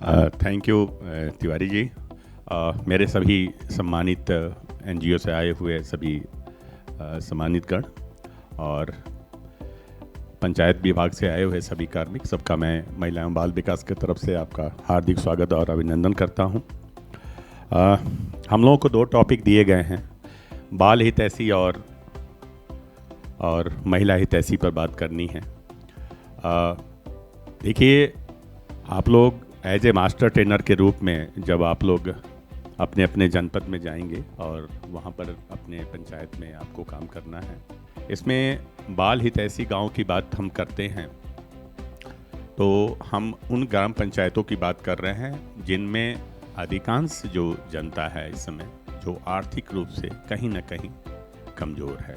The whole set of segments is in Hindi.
Thank you Tiwari ji. मेरे सभी सम्मानित एनजीओ से आए हुए सभी सम्मानित गण और पंचायत विभाग से आए हुए सभी कार्मिक, सबका मैं महिला एवं बाल विकास की तरफ से आपका हार्दिक स्वागत और अभिनंदन करता हूं। हम लोगों को 2 टॉपिक दिए गए हैं, बाल हितैषी और महिला हितैषी पर बात करनी है। देखिए, आप लोग एज ए मास्टर ट्रेनर के रूप में जब आप लोग अपने अपने जनपद में जाएंगे और वहाँ पर अपने पंचायत में आपको काम करना है, इसमें बाल हितैषी गांव की बात हम करते हैं तो हम उन ग्राम पंचायतों की बात कर रहे हैं जिनमें अधिकांश जो जनता है इस समय जो आर्थिक रूप से कहीं ना कहीं कमज़ोर है,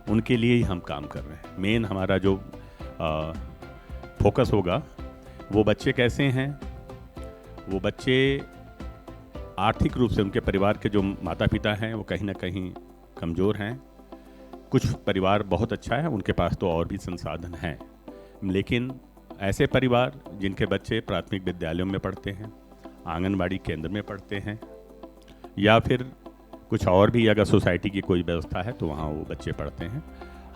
उनके लिए ही हम काम कर रहे हैं। मेन हमारा जो फोकस होगा वो बच्चे कैसे हैं, वो बच्चे आर्थिक रूप से उनके परिवार के जो माता पिता हैं वो कहीं ना कहीं कमज़ोर हैं। कुछ परिवार बहुत अच्छा है, उनके पास तो और भी संसाधन हैं, लेकिन ऐसे परिवार जिनके बच्चे प्राथमिक विद्यालयों में पढ़ते हैं, आंगनबाड़ी केंद्र में पढ़ते हैं, या फिर कुछ और भी अगर सोसाइटी की कोई व्यवस्था है तो वहाँ वो बच्चे पढ़ते हैं,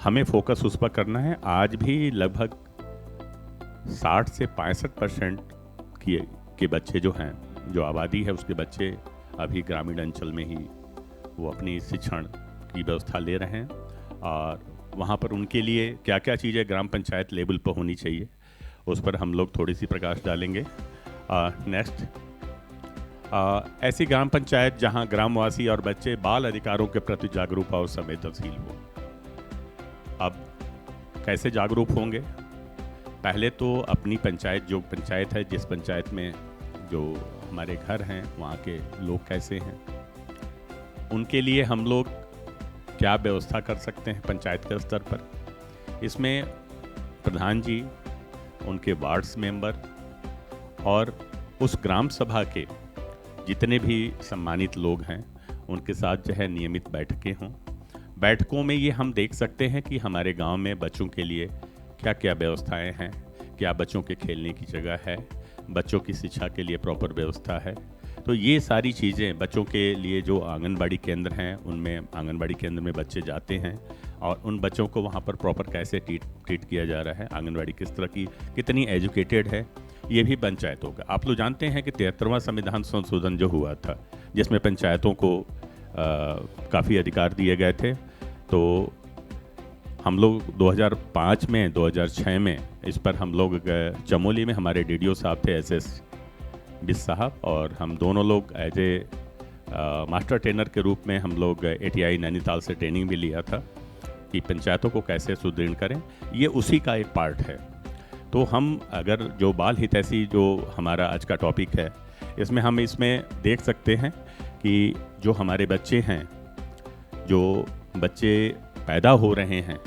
हमें फोकस उस पर करना है। आज भी लगभग 60 से 65% के बच्चे जो हैं, जो आबादी है उसके बच्चे अभी ग्रामीण अंचल में ही वो अपनी शिक्षण की व्यवस्था ले रहे हैं और वहाँ पर उनके लिए क्या क्या चीज़ें ग्राम पंचायत लेवल पर होनी चाहिए उस पर हम लोग थोड़ी सी प्रकाश डालेंगे। नेक्स्ट, ऐसी ग्राम पंचायत जहाँ ग्रामवासी और बच्चे बाल अधिकारों के प्रति जागरूक और संवेदनशील हो। अब कैसे जागरूक होंगे? पहले तो अपनी पंचायत, जो पंचायत है, जिस पंचायत में जो हमारे घर हैं वहाँ के लोग कैसे हैं, उनके लिए हम लोग क्या व्यवस्था कर सकते हैं पंचायत के स्तर पर। इसमें प्रधान जी, उनके वार्ड्स मेंबर और उस ग्राम सभा के जितने भी सम्मानित लोग हैं उनके साथ जो है नियमित बैठकें हों। बैठकों में ये हम देख सकते हैं कि हमारे गांव में बच्चों के लिए क्या क्या व्यवस्थाएं हैं, क्या बच्चों के खेलने की जगह है, बच्चों की शिक्षा के लिए प्रॉपर व्यवस्था है। तो ये सारी चीज़ें बच्चों के लिए जो आंगनबाड़ी केंद्र हैं, उनमें आंगनबाड़ी केंद्र में बच्चे जाते हैं और उन बच्चों को वहाँ पर प्रॉपर कैसे ट्रीट किया जा रहा है, आंगनबाड़ी किस तरह की, कितनी एजुकेटेड है, ये भी पंचायतों का। आप लोग जानते हैं कि 73वां संविधान संशोधन जो हुआ था जिसमें पंचायतों को काफ़ी अधिकार दिए गए थे, तो हम लोग 2005 में 2006 में इस पर हम लोग चमोली में हमारे डीडीओ साहब थे SS बिस साहब, और हम दोनों लोग एज ए मास्टर ट्रेनर के रूप में हम लोग ATI नैनीताल से ट्रेनिंग भी लिया था कि पंचायतों को कैसे सुदृढ़ करें। ये उसी का एक पार्ट है। तो हम अगर जो बाल हितैषी जो हमारा आज का टॉपिक है, इसमें देख सकते हैं कि जो हमारे बच्चे हैं, जो बच्चे पैदा हो रहे हैं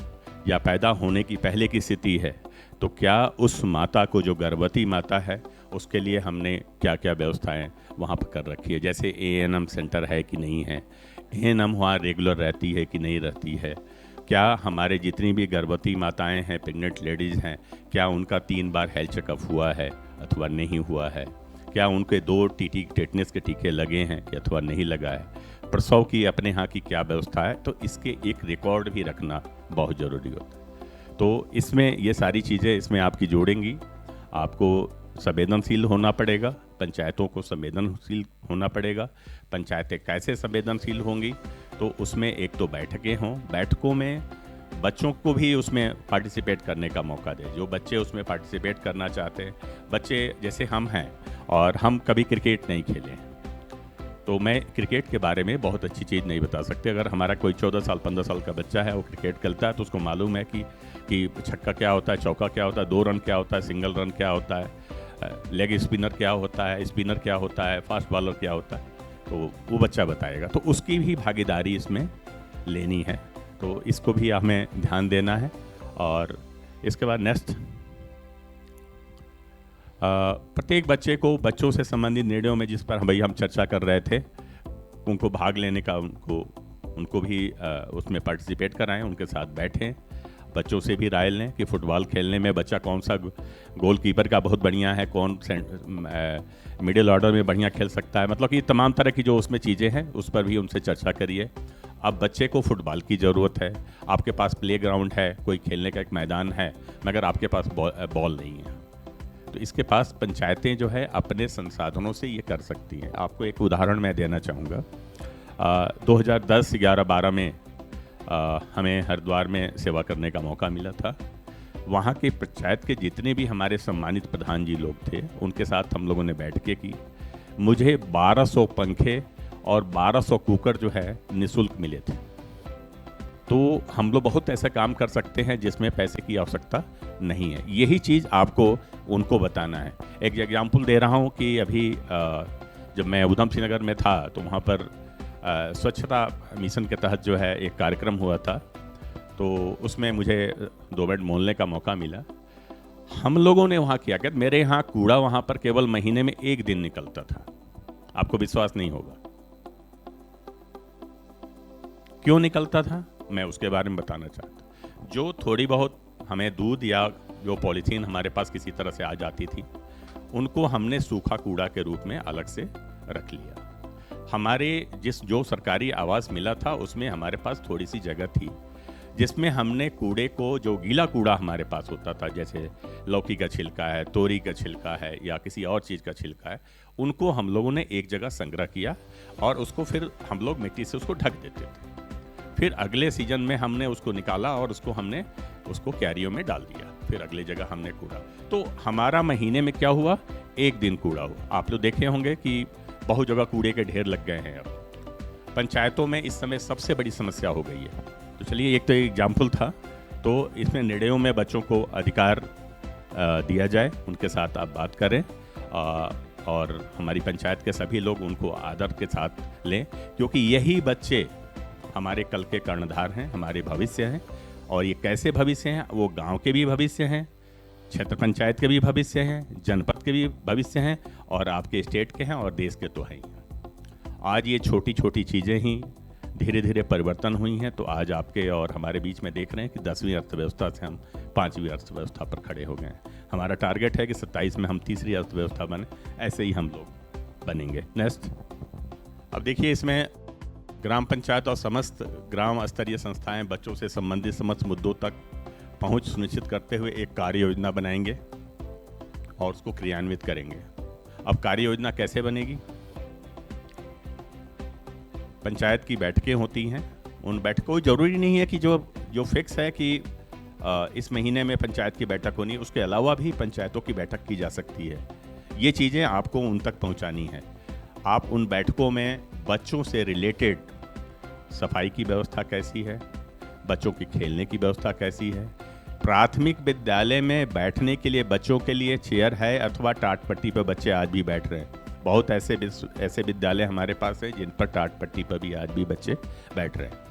या पैदा होने की पहले की स्थिति है, तो क्या उस माता को, जो गर्भवती माता है, उसके लिए हमने क्या क्या व्यवस्थाएं वहाँ पर कर रखी है। जैसे ANM सेंटर है कि नहीं है, ANM वहाँ रेगुलर रहती है कि नहीं रहती है, क्या हमारे जितनी भी गर्भवती माताएं हैं, प्रेग्नेंट लेडीज़ हैं, क्या उनका 3 बार हेल्थ चेकअप हुआ है अथवा नहीं हुआ है, क्या उनके 2 टेटनस के टीके लगे हैं कि अथवा नहीं लगा है, प्रसव की अपने यहाँ की क्या व्यवस्था है। तो इसके एक रिकॉर्ड भी रखना बहुत ज़रूरी होता है। तो इसमें ये सारी चीज़ें इसमें आपकी जोड़ेंगी। आपको संवेदनशील होना पड़ेगा, पंचायतों को संवेदनशील होना पड़ेगा। पंचायतें कैसे संवेदनशील होंगी? तो उसमें एक तो बैठकें हों, बैठकों में बच्चों को भी उसमें पार्टिसिपेट करने का मौका दें। जो बच्चे उसमें पार्टिसिपेट करना चाहते हैं, बच्चे जैसे हम हैं और हम कभी क्रिकेट नहीं खेले, तो मैं क्रिकेट के बारे में बहुत अच्छी चीज़ नहीं बता सकते। अगर हमारा कोई 14 साल 15 साल का बच्चा है, वो क्रिकेट खेलता है, तो उसको मालूम है कि छक्का क्या होता है, चौका क्या होता है, 2 रन क्या होता है, सिंगल रन क्या होता है, लेग स्पिनर क्या होता है, स्पिनर क्या होता है, फास्ट बॉलर क्या होता है, तो वो बच्चा बताएगा। तो उसकी भी भागीदारी इसमें लेनी है, तो इसको भी हमें ध्यान देना है। और इसके बाद नेक्स्ट, प्रत्येक बच्चे को बच्चों से संबंधित निर्णयों में जिस पर हम चर्चा कर रहे थे, उनको भाग लेने का, उनको भी उसमें पार्टिसिपेट कराएं, उनके साथ बैठें बच्चों से भी राय लें कि फुटबॉल खेलने में बच्चा कौन सा गोलकीपर का बहुत बढ़िया है, कौन मिडिल ऑर्डर में बढ़िया खेल सकता है, मतलब कि तमाम तरह की जो उसमें चीज़ें हैं उस पर भी उनसे चर्चा करिए। अब बच्चे को फुटबॉल की ज़रूरत है, आपके पास प्ले ग्राउंड है, कोई खेलने का एक मैदान है, मगर आपके पास बॉल नहीं है, तो इसके पास पंचायतें जो है अपने संसाधनों से ये कर सकती हैं। आपको एक उदाहरण मैं देना चाहूँगा। 2010, 11, 12 में हमें हरिद्वार में सेवा करने का मौका मिला था। वहाँ के पंचायत के जितने भी हमारे सम्मानित प्रधान जी लोग थे, उनके साथ हम लोगों ने बैठकें की। मुझे 1200 पंखे और 1200 कुकर जो है निःशुल्क मिले थे। तो हम लोग बहुत ऐसा काम कर सकते हैं जिसमें पैसे की आवश्यकता नहीं है। यही चीज़ आपको उनको बताना है। एक एग्जाम्पल दे रहा हूँ कि अभी जब मैं उधम सिंह नगर में था तो वहाँ पर स्वच्छता मिशन के तहत जो है एक कार्यक्रम हुआ था, तो उसमें मुझे 2 मिनट बोलने का मौका मिला। हम लोगों ने वहाँ किया क्या, मेरे यहाँ कूड़ा वहाँ पर केवल महीने में 1 दिन निकलता था। आपको विश्वास नहीं होगा क्यों निकलता था, मैं उसके बारे में बताना चाहता। जो थोड़ी बहुत हमें दूध या जो पॉलीथीन हमारे पास किसी तरह से आ जाती थी, उनको हमने सूखा कूड़ा के रूप में अलग से रख लिया। हमारे जो सरकारी आवास मिला था उसमें हमारे पास थोड़ी सी जगह थी जिसमें हमने कूड़े को, जो गीला कूड़ा हमारे पास होता था, जैसे लौकी का छिलका है, तोरी का छिलका है या किसी और चीज़ का छिलका है, उनको हम लोगों ने एक जगह संग्रह किया और उसको फिर हम लोग मिट्टी से उसको ढक देते थे। फिर अगले सीजन में हमने उसको निकाला और उसको कैरियों में डाल दिया। फिर अगले जगह हमने कूड़ा, तो हमारा महीने में क्या हुआ, 1 दिन कूड़ा हुआ। आप लोग देखे होंगे कि बहुत जगह कूड़े के ढेर लग गए हैं। अब पंचायतों में इस समय सबसे बड़ी समस्या हो गई है। तो चलिए, एक तो एग्जाम्पल था, तो इसमें निर्णयों में बच्चों को अधिकार दिया जाए, उनके साथ आप बात करें और हमारी पंचायत के सभी लोग उनको आदर के साथ लें, क्योंकि यही बच्चे हमारे कल के कर्णधार हैं, हमारे भविष्य हैं। और ये कैसे भविष्य हैं, वो गांव के भी भविष्य हैं, क्षेत्र पंचायत के भी भविष्य हैं, जनपद के भी भविष्य हैं और आपके स्टेट के हैं और देश के तो हैं ही। आज ये छोटी छोटी चीज़ें ही धीरे धीरे परिवर्तन हुई हैं। तो आज आपके और हमारे बीच में देख रहे हैं कि 10वीं अर्थव्यवस्था से हम 5वीं अर्थव्यवस्था पर खड़े हो गए हैं। हमारा टारगेट है कि 27 में हम तीसरी अर्थव्यवस्था बने, ऐसे ही हम लोग बनेंगे। नेक्स्ट, अब देखिए, इसमें ग्राम पंचायत और समस्त ग्राम स्तरीय संस्थाएं बच्चों से संबंधित समस्त मुद्दों तक पहुंच सुनिश्चित करते हुए एक कार्य योजना बनाएंगे और उसको क्रियान्वित करेंगे। अब कार्य योजना कैसे बनेगी? पंचायत की बैठकें होती हैं, उन बैठकों, जरूरी नहीं है कि जो फिक्स है कि इस महीने में पंचायत की बैठक होनी, उसके अलावा भी पंचायतों की बैठक की जा सकती है। ये चीज़ें आपको उन तक पहुंचानी है। आप उन बैठकों में बच्चों से रिलेटेड सफाई की व्यवस्था कैसी है, बच्चों की खेलने की व्यवस्था कैसी है, प्राथमिक विद्यालय में बैठने के लिए बच्चों के लिए चेयर है अथवा टाट पट्टी पर बच्चे आज भी बैठ रहे हैं। बहुत ऐसे विद्यालय हमारे पास है जिन पर टाट पट्टी पर भी आज भी बच्चे बैठ रहे हैं।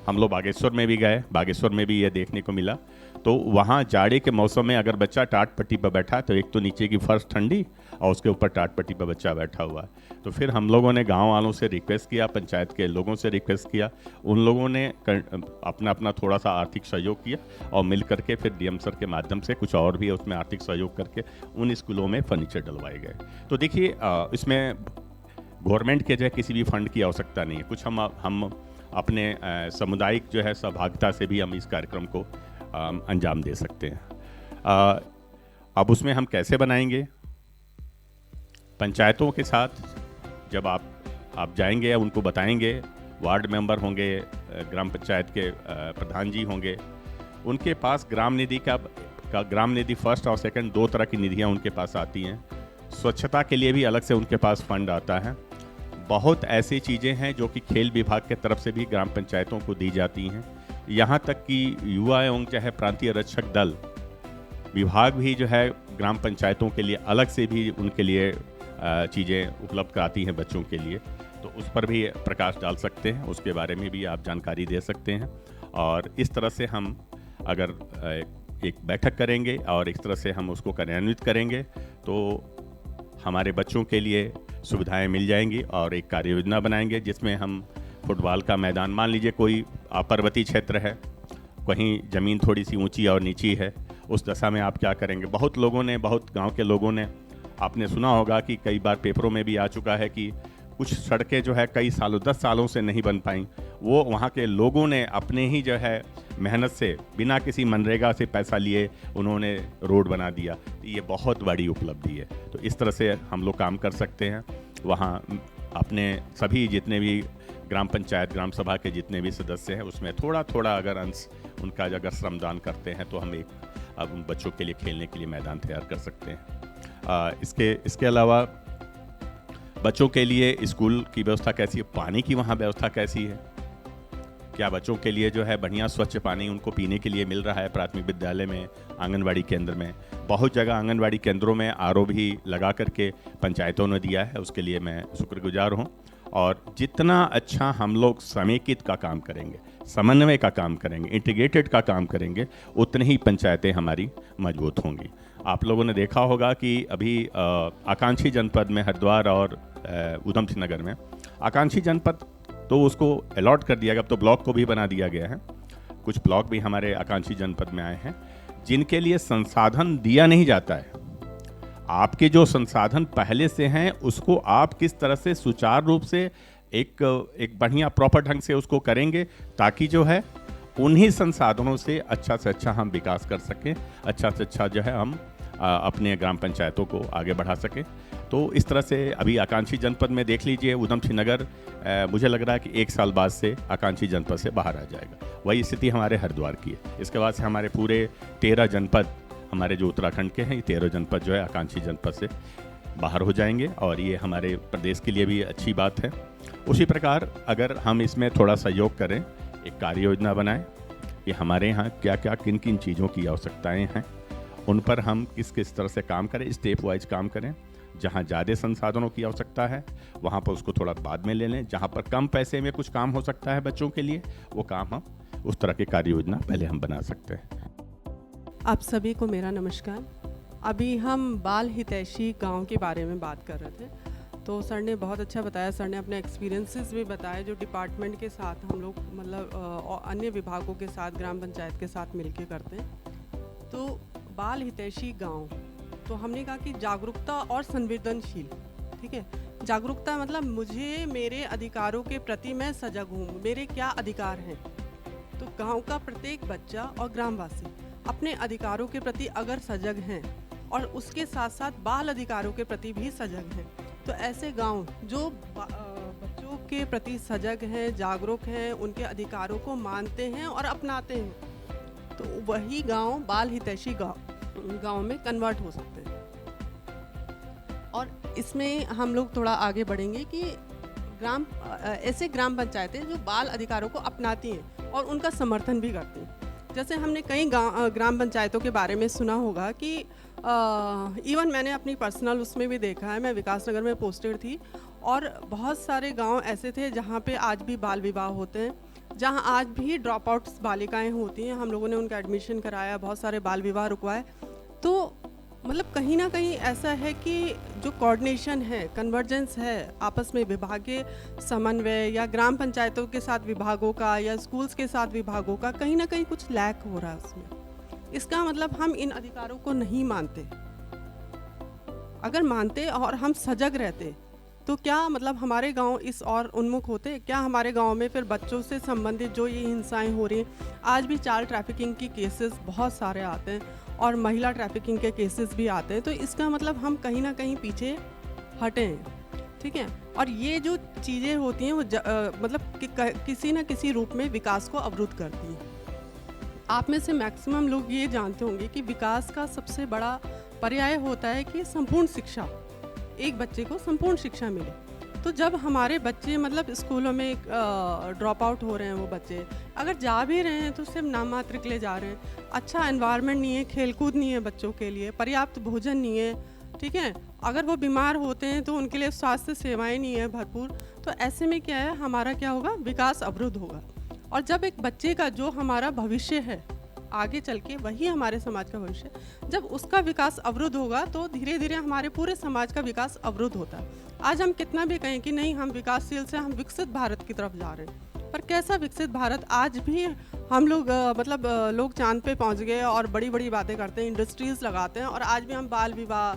हम लोग बागेश्वर में भी गए, बागेश्वर में भी ये देखने को मिला। तो वहाँ जाड़े के मौसम में अगर बच्चा टाट पट्टी पर बैठा तो एक तो नीचे की फर्श ठंडी और उसके ऊपर टाट पट्टी पर बच्चा बैठा हुआ है। तो फिर हम लोगों ने गांव वालों से रिक्वेस्ट किया, पंचायत के लोगों से रिक्वेस्ट किया, उन लोगों ने अपना अपना थोड़ा सा आर्थिक सहयोग किया और मिल करके फिर डीएम सर के माध्यम से कुछ और भी उसमें आर्थिक सहयोग करके उन स्कूलों में फर्नीचर डलवाए गए। तो देखिए, इसमें गवर्नमेंट के जो है किसी भी फंड की आवश्यकता नहीं है। कुछ हम अपने सामुदायिक जो है सहभागिता से भी हम इस कार्यक्रम को अंजाम दे सकते हैं। अब उसमें हम कैसे बनाएंगे? पंचायतों के साथ जब आप जाएंगे या उनको बताएंगे, वार्ड मेंबर होंगे, ग्राम पंचायत के प्रधान जी होंगे, उनके पास ग्राम निधि फर्स्ट और सेकंड 2 तरह की निधियां उनके पास आती हैं। स्वच्छता के लिए भी अलग से उनके पास फंड आता है। बहुत ऐसी चीज़ें हैं जो कि खेल विभाग के तरफ से भी ग्राम पंचायतों को दी जाती हैं। यहाँ तक कि युवा एवं चाहे प्रांतीय रक्षक दल विभाग भी जो है ग्राम पंचायतों के लिए अलग से भी उनके लिए चीज़ें उपलब्ध कराती हैं बच्चों के लिए। तो उस पर भी प्रकाश डाल सकते हैं, उसके बारे में भी आप जानकारी दे सकते हैं। और इस तरह से हम अगर एक बैठक करेंगे और इस तरह से हम उसको कार्यान्वित करेंगे तो हमारे बच्चों के लिए सुविधाएं मिल जाएंगी और एक कार्य योजना बनाएंगे जिसमें हम फुटबॉल का मैदान, मान लीजिए कोई पर्वतीय क्षेत्र है कहीं ज़मीन थोड़ी सी ऊंची और नीची है, उस दशा में आप क्या करेंगे। बहुत लोगों ने, बहुत गांव के लोगों ने, आपने सुना होगा कि कई बार पेपरों में भी आ चुका है कि कुछ सड़कें जो है कई सालों, 10 सालों से नहीं बन पाई। वो वहाँ के लोगों ने अपने ही जो है मेहनत से, बिना किसी मनरेगा से पैसा लिए उन्होंने रोड बना दिया। तो ये बहुत बड़ी उपलब्धि है। तो इस तरह से हम लोग काम कर सकते हैं। वहाँ अपने सभी जितने भी ग्राम पंचायत, ग्राम सभा के जितने भी सदस्य हैं, उसमें थोड़ा थोड़ा अगर अंश उनका अगर श्रमदान करते हैं तो हम अब उन बच्चों के लिए खेलने के लिए मैदान तैयार कर सकते हैं। इसके अलावा बच्चों के लिए स्कूल की व्यवस्था कैसी है, पानी की वहाँ व्यवस्था कैसी है, क्या बच्चों के लिए जो है बढ़िया स्वच्छ पानी उनको पीने के लिए मिल रहा है। प्राथमिक विद्यालय में, आंगनवाड़ी केंद्र में, बहुत जगह आंगनवाड़ी केंद्रों में आरओ भी लगा करके पंचायतों ने दिया है, उसके लिए मैं शुक्रगुजार हूँ। और जितना अच्छा हम लोग समेकित का काम करेंगे, समन्वय का काम करेंगे, इंटीग्रेटेड का काम करेंगे, उतनी ही पंचायतें हमारी मजबूत होंगी। आप लोगों ने देखा होगा कि अभी आकांक्षी जनपद में, हरिद्वार और ऊधम सिंह नगर में, आकांक्षी जनपद तो उसको अलॉट कर दिया गया, अब तो ब्लॉक को भी बना दिया गया है। कुछ ब्लॉक भी हमारे आकांक्षी जनपद में आए हैं जिनके लिए संसाधन दिया नहीं जाता है। आपके जो संसाधन पहले से हैं उसको आप किस तरह से सुचारू रूप से एक बढ़िया प्रॉपर ढंग से उसको करेंगे, ताकि जो है उन्हीं संसाधनों से अच्छा हम विकास कर सकें, अच्छा से अच्छा जो है हम अपने ग्राम पंचायतों को आगे बढ़ा सकें। तो इस तरह से अभी आकांक्षी जनपद में देख लीजिए, ऊधम सिंह नगर मुझे लग रहा है कि 1 साल बाद से आकांक्षी जनपद से बाहर आ जाएगा। वही स्थिति हमारे हरिद्वार की है। इसके बाद से हमारे पूरे 13 जनपद, हमारे जो उत्तराखंड के हैं, ये 13 जनपद जो है आकांक्षी जनपद से बाहर हो जाएंगे, और ये हमारे प्रदेश के लिए भी अच्छी बात है। उसी प्रकार अगर हम इसमें थोड़ा सहयोग करें, एक कार्य योजना बनाएं कि हमारे यहाँ क्या क्या किन किन चीज़ों की आवश्यकताएं हैं, उन पर हम किस किस तरह से काम करें, स्टेप वाइज काम करें। जहाँ ज़्यादा संसाधनों की आवश्यकता है वहाँ पर उसको थोड़ा बाद में ले लें, जहाँ पर कम पैसे में कुछ काम हो सकता है बच्चों के लिए, वो काम हम उस तरह की कार्य योजना पहले हम बना सकते हैं। आप सभी को मेरा नमस्कार। अभी हम बाल हितैषी गांव के बारे में बात कर रहे थे, तो सर ने बहुत अच्छा बताया। सर ने अपने एक्सपीरियंसेस भी बताए जो डिपार्टमेंट के साथ हम लोग मतलब अन्य विभागों के साथ, ग्राम पंचायत के साथ मिलके करते हैं। तो बाल हितैषी गांव, तो हमने कहा कि जागरूकता और संवेदनशील, ठीक है। जागरूकता मतलब मुझे मेरे अधिकारों के प्रति मैं सजग हूँ, मेरे क्या अधिकार हैं। तो गांव का प्रत्येक बच्चा और ग्रामवासी अपने अधिकारों के प्रति अगर सजग हैं और उसके साथ साथ बाल अधिकारों के प्रति भी सजग हैं, तो ऐसे गांव जो बच्चों के प्रति सजग हैं, जागरूक हैं, उनके अधिकारों को मानते हैं और अपनाते हैं, तो वही गांव बाल हितैषी गांव में कन्वर्ट हो सकते हैं। और इसमें हम लोग थोड़ा आगे बढ़ेंगे कि ऐसे ग्राम पंचायतें जो बाल अधिकारों को अपनाती हैं और उनका समर्थन भी करती हैं। जैसे हमने कई ग्राम पंचायतों के बारे में सुना होगा कि इवन मैंने अपनी पर्सनल उसमें भी देखा है। मैं विकासनगर में पोस्टेड थी और बहुत सारे गांव ऐसे थे जहां पे आज भी बाल विवाह होते हैं, जहां आज भी ड्रॉप आउट्स बालिकाएं होती हैं। हम लोगों ने उनका एडमिशन कराया, बहुत सारे बाल विवाह रुकवाए। तो मतलब कहीं ना कहीं ऐसा है कि जो कोऑर्डिनेशन है, कन्वर्जेंस है आपस में, विभागीय समन्वय या ग्राम पंचायतों के साथ विभागों का या स्कूल्स के साथ विभागों का, कहीं ना कहीं कुछ लैक हो रहा है उसमें। इसका मतलब हम इन अधिकारों को नहीं मानते। अगर मानते और हम सजग रहते तो क्या मतलब हमारे गांव इस और उन्मुख होते? क्या हमारे गांव में फिर बच्चों से संबंधित जो ये हिंसाएं हो रही हैं, आज भी चाइल्ड ट्रैफिकिंग की केसेस बहुत सारे आते हैं और महिला ट्रैफिकिंग के केसेस भी आते हैं, तो इसका मतलब हम कहीं ना कहीं पीछे हटे हैं, ठीक है। और ये जो चीज़ें होती हैं वो मतलब किसी न किसी रूप में विकास को अवरुद्ध करती हैं। आप में से मैक्सिमम लोग ये जानते होंगे कि विकास का सबसे बड़ा पर्याय होता है कि संपूर्ण शिक्षा, एक बच्चे को संपूर्ण शिक्षा मिले। तो जब हमारे बच्चे मतलब स्कूलों में ड्रॉप आउट हो रहे हैं, वो बच्चे अगर जा भी रहे हैं तो सिर्फ नाम मात्र के लिए जा रहे हैं, अच्छा एनवायरनमेंट नहीं है, खेलकूद नहीं है बच्चों के लिए, पर्याप्त भोजन नहीं है, ठीक है। अगर वो बीमार होते हैं तो उनके लिए स्वास्थ्य सेवाएं नहीं है भरपूर, तो ऐसे में क्या है, हमारा क्या होगा, विकास अवरुद्ध होगा। और जब एक बच्चे का जो हमारा भविष्य है आगे चल के, वही हमारे समाज का भविष्य, जब उसका विकास अवरुद्ध होगा तो धीरे धीरे हमारे पूरे समाज का विकास अवरुद्ध होता है। आज हम कितना भी कहें कि नहीं हम विकासशील से हम विकसित भारत की तरफ जा रहे हैं, पर कैसा विकसित भारत, आज भी हम लोग लोग चांद पे पहुंच गए और बड़ी बड़ी बातें करते हैं, इंडस्ट्रीज लगाते हैं, और आज भी हम बाल विवाह,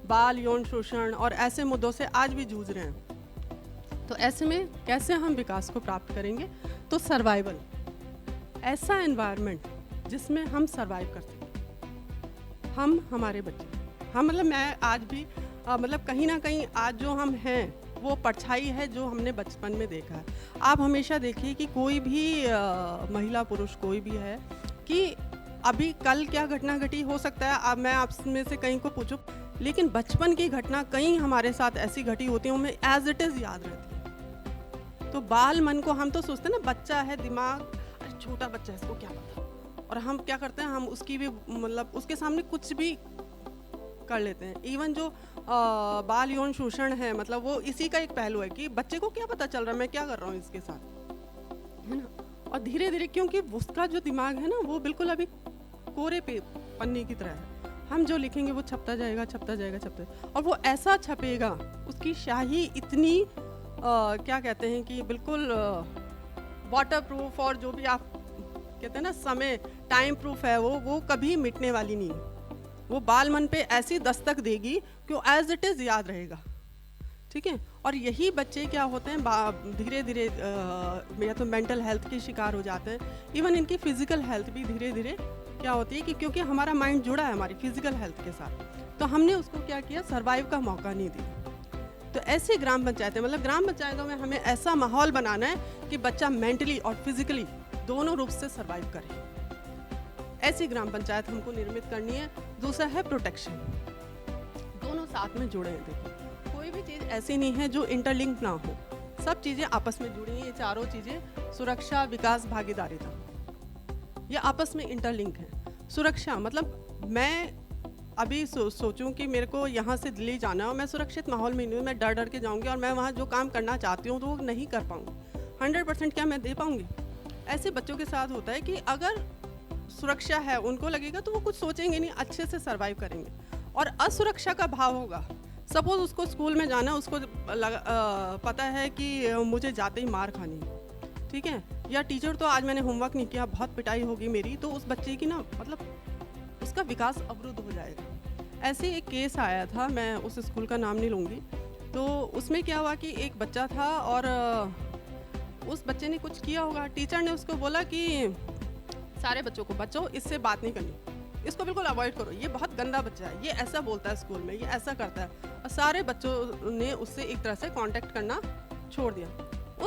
बाल यौन शोषण और ऐसे मुद्दों से आज भी जूझ रहे हैं। तो ऐसे में कैसे हम विकास को प्राप्त करेंगे? तो सर्वाइवल, ऐसा एनवायरनमेंट जिसमें हम सर्वाइव कर सकें, हम, हमारे बच्चे, हम, मैं आज भी कहीं ना कहीं आज जो हम हैं वो परछाई है जो हमने बचपन में देखा है। आप हमेशा देखिए कि कोई भी महिला पुरुष कोई भी है कि अभी कल क्या घटना घटी हो सकता है, अब मैं आप में से कहीं को पूछूं, लेकिन बचपन की घटना कहीं हमारे साथ ऐसी घटी होती है, हमें एज इट इज़ याद रहती है। तो बाल मन को हम तो सोचते हैं ना, बच्चा है, दिमाग, अरे छोटा बच्चा है, इसको क्या पता, और हम क्या करते हैं, हम उसकी भी उसके सामने कुछ भी कर लेते हैं। इवन जो बाल यौन शोषण है, वो इसी का एक पहलू है कि बच्चे को क्या पता चल रहा है मैं क्या कर रहा हूँ इसके साथ, है ना। और धीरे धीरे, क्योंकि उसका जो दिमाग है ना वो बिल्कुल अभी कोरे पे पन्नी की तरह है, हम जो लिखेंगे वो छपता जाएगा, और वो ऐसा छपेगा, उसकी स्याही इतनी क्या कहते हैं कि बिल्कुल वाटर प्रूफ, और जो भी आप कहते हैं ना समय टाइम प्रूफ है, वो कभी मिटने वाली नहीं है। वो बाल मन पे ऐसी दस्तक देगी कि एज इट इज़ याद रहेगा, ठीक है। और यही बच्चे क्या होते हैं, धीरे धीरे या तो मेंटल हेल्थ के शिकार हो जाते हैं, इवन इनकी फिजिकल हेल्थ भी धीरे धीरे क्या होती है कि क्योंकि हमारा माइंड जुड़ा है हमारी फिजिकल हेल्थ के साथ, तो हमने उसको क्या किया, सर्वाइव का मौका नहीं दिया। तो ऐसी ग्राम पंचायतें, ग्राम पंचायतों में हमें ऐसा माहौल बनाना है कि बच्चा मेंटली और फिजिकली दोनों रूप से सर्वाइव करे, ऐसी ग्राम पंचायत हमको निर्मित करनी है। दूसरा है प्रोटेक्शन, दोनों साथ में जुड़े हैं। देखो, कोई भी चीज़ ऐसी नहीं है जो इंटरलिंक ना हो, सब चीज़ें आपस में जुड़ी हैं। ये चारों चीज़ें, सुरक्षा, विकास, भागीदारिता, ये आपस में इंटरलिंक है। सुरक्षा मैं अभी सोचूं कि मेरे को यहाँ से दिल्ली जाना और मैं सुरक्षित माहौल में नहीं हूँ, मैं डर के जाऊँगी और मैं वहाँ जो काम करना चाहती हूँ तो वो नहीं कर पाऊँगी, 100% क्या मैं दे पाऊँगी? ऐसे बच्चों के साथ होता है कि अगर सुरक्षा है, उनको लगेगा तो वो कुछ सोचेंगे नहीं, अच्छे से सर्वाइव करेंगे। और असुरक्षा का भाव होगा, सपोज उसको स्कूल में जाना, उसको पता है कि मुझे जाते ही मार खानी, ठीक है, या टीचर तो आज मैंने होमवर्क नहीं किया, बहुत पिटाई होगी मेरी, तो उस बच्चे की ना उसका विकास अवरुद्ध हो जाएगा। ऐसे एक केस आया था, मैं उस स्कूल का नाम नहीं लूँगी, तो उसमें क्या हुआ कि एक बच्चा था और उस बच्चे ने कुछ किया होगा, टीचर ने उसको बोला कि सारे बच्चों को, बच्चों इससे बात नहीं करनी, इसको बिल्कुल अवॉइड करो, ये बहुत गंदा बच्चा है, ये ऐसा बोलता है स्कूल में, ये ऐसा करता है। और सारे बच्चों ने उससे एक तरह से कांटेक्ट करना छोड़ दिया।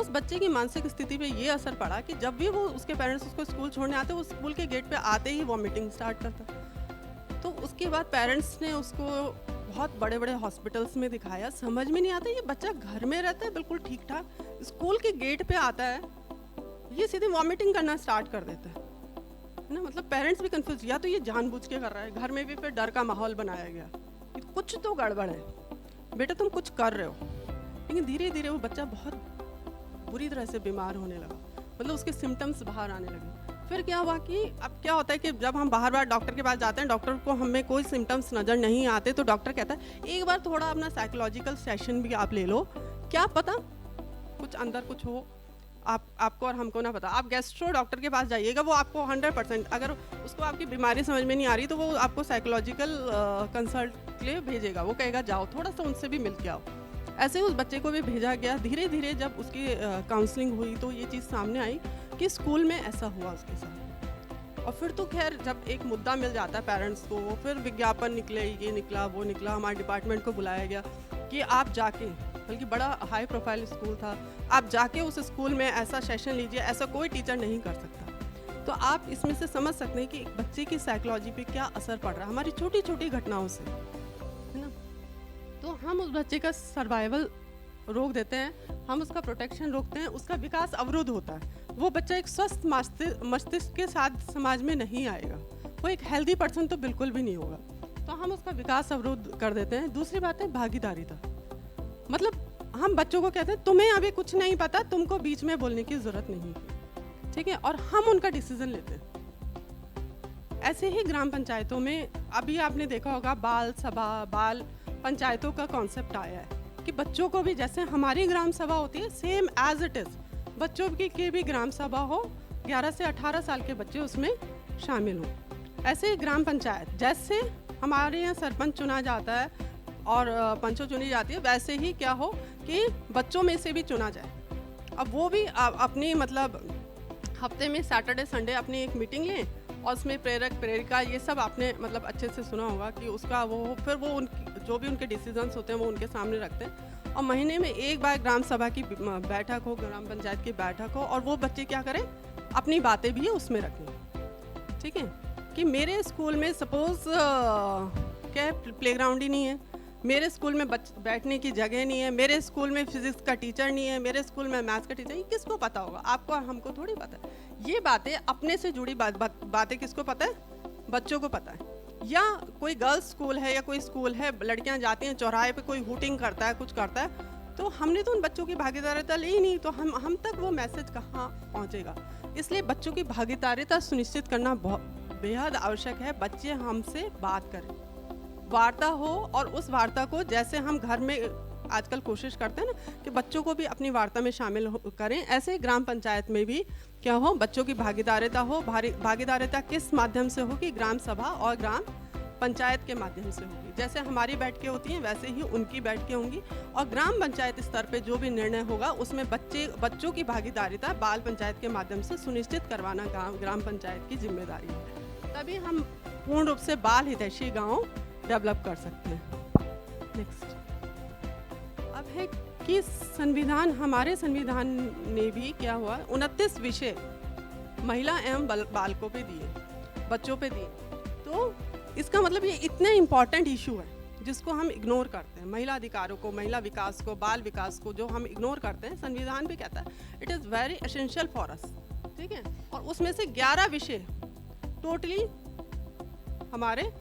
उस बच्चे की मानसिक स्थिति पे ये असर पड़ा कि जब भी वो उसके पेरेंट्स उसको स्कूल छोड़ने आते, वो स्कूल के गेट पे आते ही वॉमिटिंग स्टार्ट करता। तो उसके बाद पेरेंट्स ने उसको बहुत बड़े बड़े हॉस्पिटल्स में दिखाया, समझ में नहीं आता, ये बच्चा घर में रहता है बिल्कुल ठीक ठाक, स्कूल के गेट पे आता है, ये सीधे वॉमिटिंग करना स्टार्ट कर देता है ना। पेरेंट्स भी कंफ्यूज, या तो ये जानबूझ के कर रहा है, घर में भी फिर डर का माहौल बनाया गया, कुछ तो गड़बड़ है, बेटा तुम कुछ कर रहे हो। लेकिन धीरे धीरे वो बच्चा बहुत बुरी तरह से बीमार होने लगा, उसके सिम्टम्स बाहर आने लगे। फिर क्या हुआ कि अब क्या होता है कि जब हम बार डॉक्टर के पास जाते हैं, डॉक्टर को हमें कोई सिम्टम्स नज़र नहीं आते, तो डॉक्टर कहता है एक बार थोड़ा अपना साइकोलॉजिकल सेशन भी आप ले लो, क्या पता कुछ अंदर कुछ हो, आपको और हमको ना पता। आप गैस्ट्रो डॉक्टर के पास जाइएगा, वो आपको 100%, अगर उसको आपकी बीमारी समझ में नहीं आ रही तो वो आपको साइकोलॉजिकल कंसल्ट के लिए भेजेगा, वो कहेगा जाओ थोड़ा सा उनसे भी मिल के आओ। ऐसे ही उस बच्चे को भी भेजा गया। धीरे धीरे जब उसकी काउंसलिंग हुई तो ये चीज़ सामने आई कि स्कूल में ऐसा हुआ उसके साथ। और फिर तो खैर जब एक मुद्दा मिल जाता है पेरेंट्स को, फिर विज्ञापन निकले, ये निकला वो निकला, हमारे डिपार्टमेंट को बुलाया गया कि आप जाके, बल्कि बड़ा हाई प्रोफाइल स्कूल था, आप जाके उस स्कूल में ऐसा सेशन लीजिए, ऐसा कोई टीचर नहीं कर सकता। तो आप इसमें से समझ सकते हैं कि एक बच्चे की साइकोलॉजी पे क्या असर पड़ रहा है हमारी छोटी छोटी घटनाओं से, है ना। तो हम उस बच्चे का सर्वाइवल रोक देते हैं, हम उसका प्रोटेक्शन रोकते हैं, उसका विकास अवरुद्ध होता है। वो बच्चा एक स्वस्थ मस्तिष्क के साथ समाज में नहीं आएगा, वो एक हेल्दी पर्सन तो बिल्कुल भी नहीं होगा। तो हम उसका विकास अवरुद्ध कर देते हैं। दूसरी बात है भागीदारिता, हम बच्चों को कहते हैं तुम्हें अभी कुछ नहीं पता, तुमको बीच में बोलने की जरूरत नहीं, ठीक है, और हम उनका डिसीजन लेते हैं। ऐसे ही ग्राम पंचायतों में अभी आपने देखा होगा बाल सभा, बाल पंचायतों का कॉन्सेप्ट आया है कि बच्चों को भी जैसे हमारी ग्राम सभा होती है सेम एज इट इज़ बच्चों की भी ग्राम सभा हो, 11 से 18 साल के बच्चे उसमें शामिल हों। ऐसे ही ग्राम पंचायत, जैसे हमारे यहाँ सरपंच चुना जाता है और पंचों चुनी जाती है, वैसे ही क्या हो कि बच्चों में से भी चुना जाए। अब वो भी अपनी मतलब हफ्ते में सैटरडे संडे अपनी एक मीटिंग लें और उसमें प्रेरक प्रेरिका ये सब आपने मतलब अच्छे से सुना होगा कि उसका वो फिर वो जो भी उनके डिसीजंस होते हैं वो उनके सामने रखते हैं और महीने में एक बार ग्राम सभा की बैठक हो, ग्राम पंचायत की बैठक हो और वो बच्चे क्या करें, अपनी बातें भी उसमें रखें। ठीक है कि मेरे स्कूल में सपोज क्या प्लेग्राउंड ही नहीं है, मेरे स्कूल में बैठने की जगह नहीं है, मेरे स्कूल में फिजिक्स का टीचर नहीं है, मेरे स्कूल में मैथ्स का टीचर, ये किसको पता होगा? आपको और हमको थोड़ी पता है। ये बातें अपने से जुड़ी बातें किसको पता है? बच्चों को पता है। या कोई गर्ल्स स्कूल है या कोई स्कूल है, लड़कियां जाती हैं चौराहे पे, कोई हुटिंग करता है, कुछ करता है, तो हमने तो उन बच्चों की भागीदारिता ली ही नहीं, तो हम तक वो मैसेज कहाँ पहुँचेगा? इसलिए बच्चों की भागीदारिता सुनिश्चित करना बहुत बेहद आवश्यक है। बच्चे हमसे बात करें, वार्ता हो, और उस वार्ता को जैसे हम घर में आजकल कोशिश करते हैं ना कि बच्चों को भी अपनी वार्ता में शामिल करें, ऐसे ही ग्राम पंचायत में भी क्या हो, बच्चों की भागीदारिता हो। भागीदारिता किस माध्यम से होगी? ग्राम सभा और ग्राम पंचायत के माध्यम से होगी। जैसे हमारी बैठकें होती हैं वैसे ही उनकी बैठकें होंगी और ग्राम पंचायत स्तर पे जो भी निर्णय होगा उसमें बच्चों की भागीदारिता बाल पंचायत के माध्यम से सुनिश्चित करवाना ग्राम पंचायत की जिम्मेदारी है। तभी हम पूर्ण रूप से बाल हितैषी गाँव डेवलप कर सकते हैं। नेक्स्ट अब है कि संविधान, हमारे संविधान ने भी क्या हुआ, 29 विषय महिला एवं बालकों पे दिए, बच्चों पे दिए। तो इसका मतलब ये इतने इम्पॉर्टेंट इशू है जिसको हम इग्नोर करते हैं। महिला अधिकारों को, महिला विकास को, बाल विकास को जो हम इग्नोर करते हैं, संविधान भी कहता है it is very essential for us. ठीक है, और उसमें से 11 विषय टोटली हमारे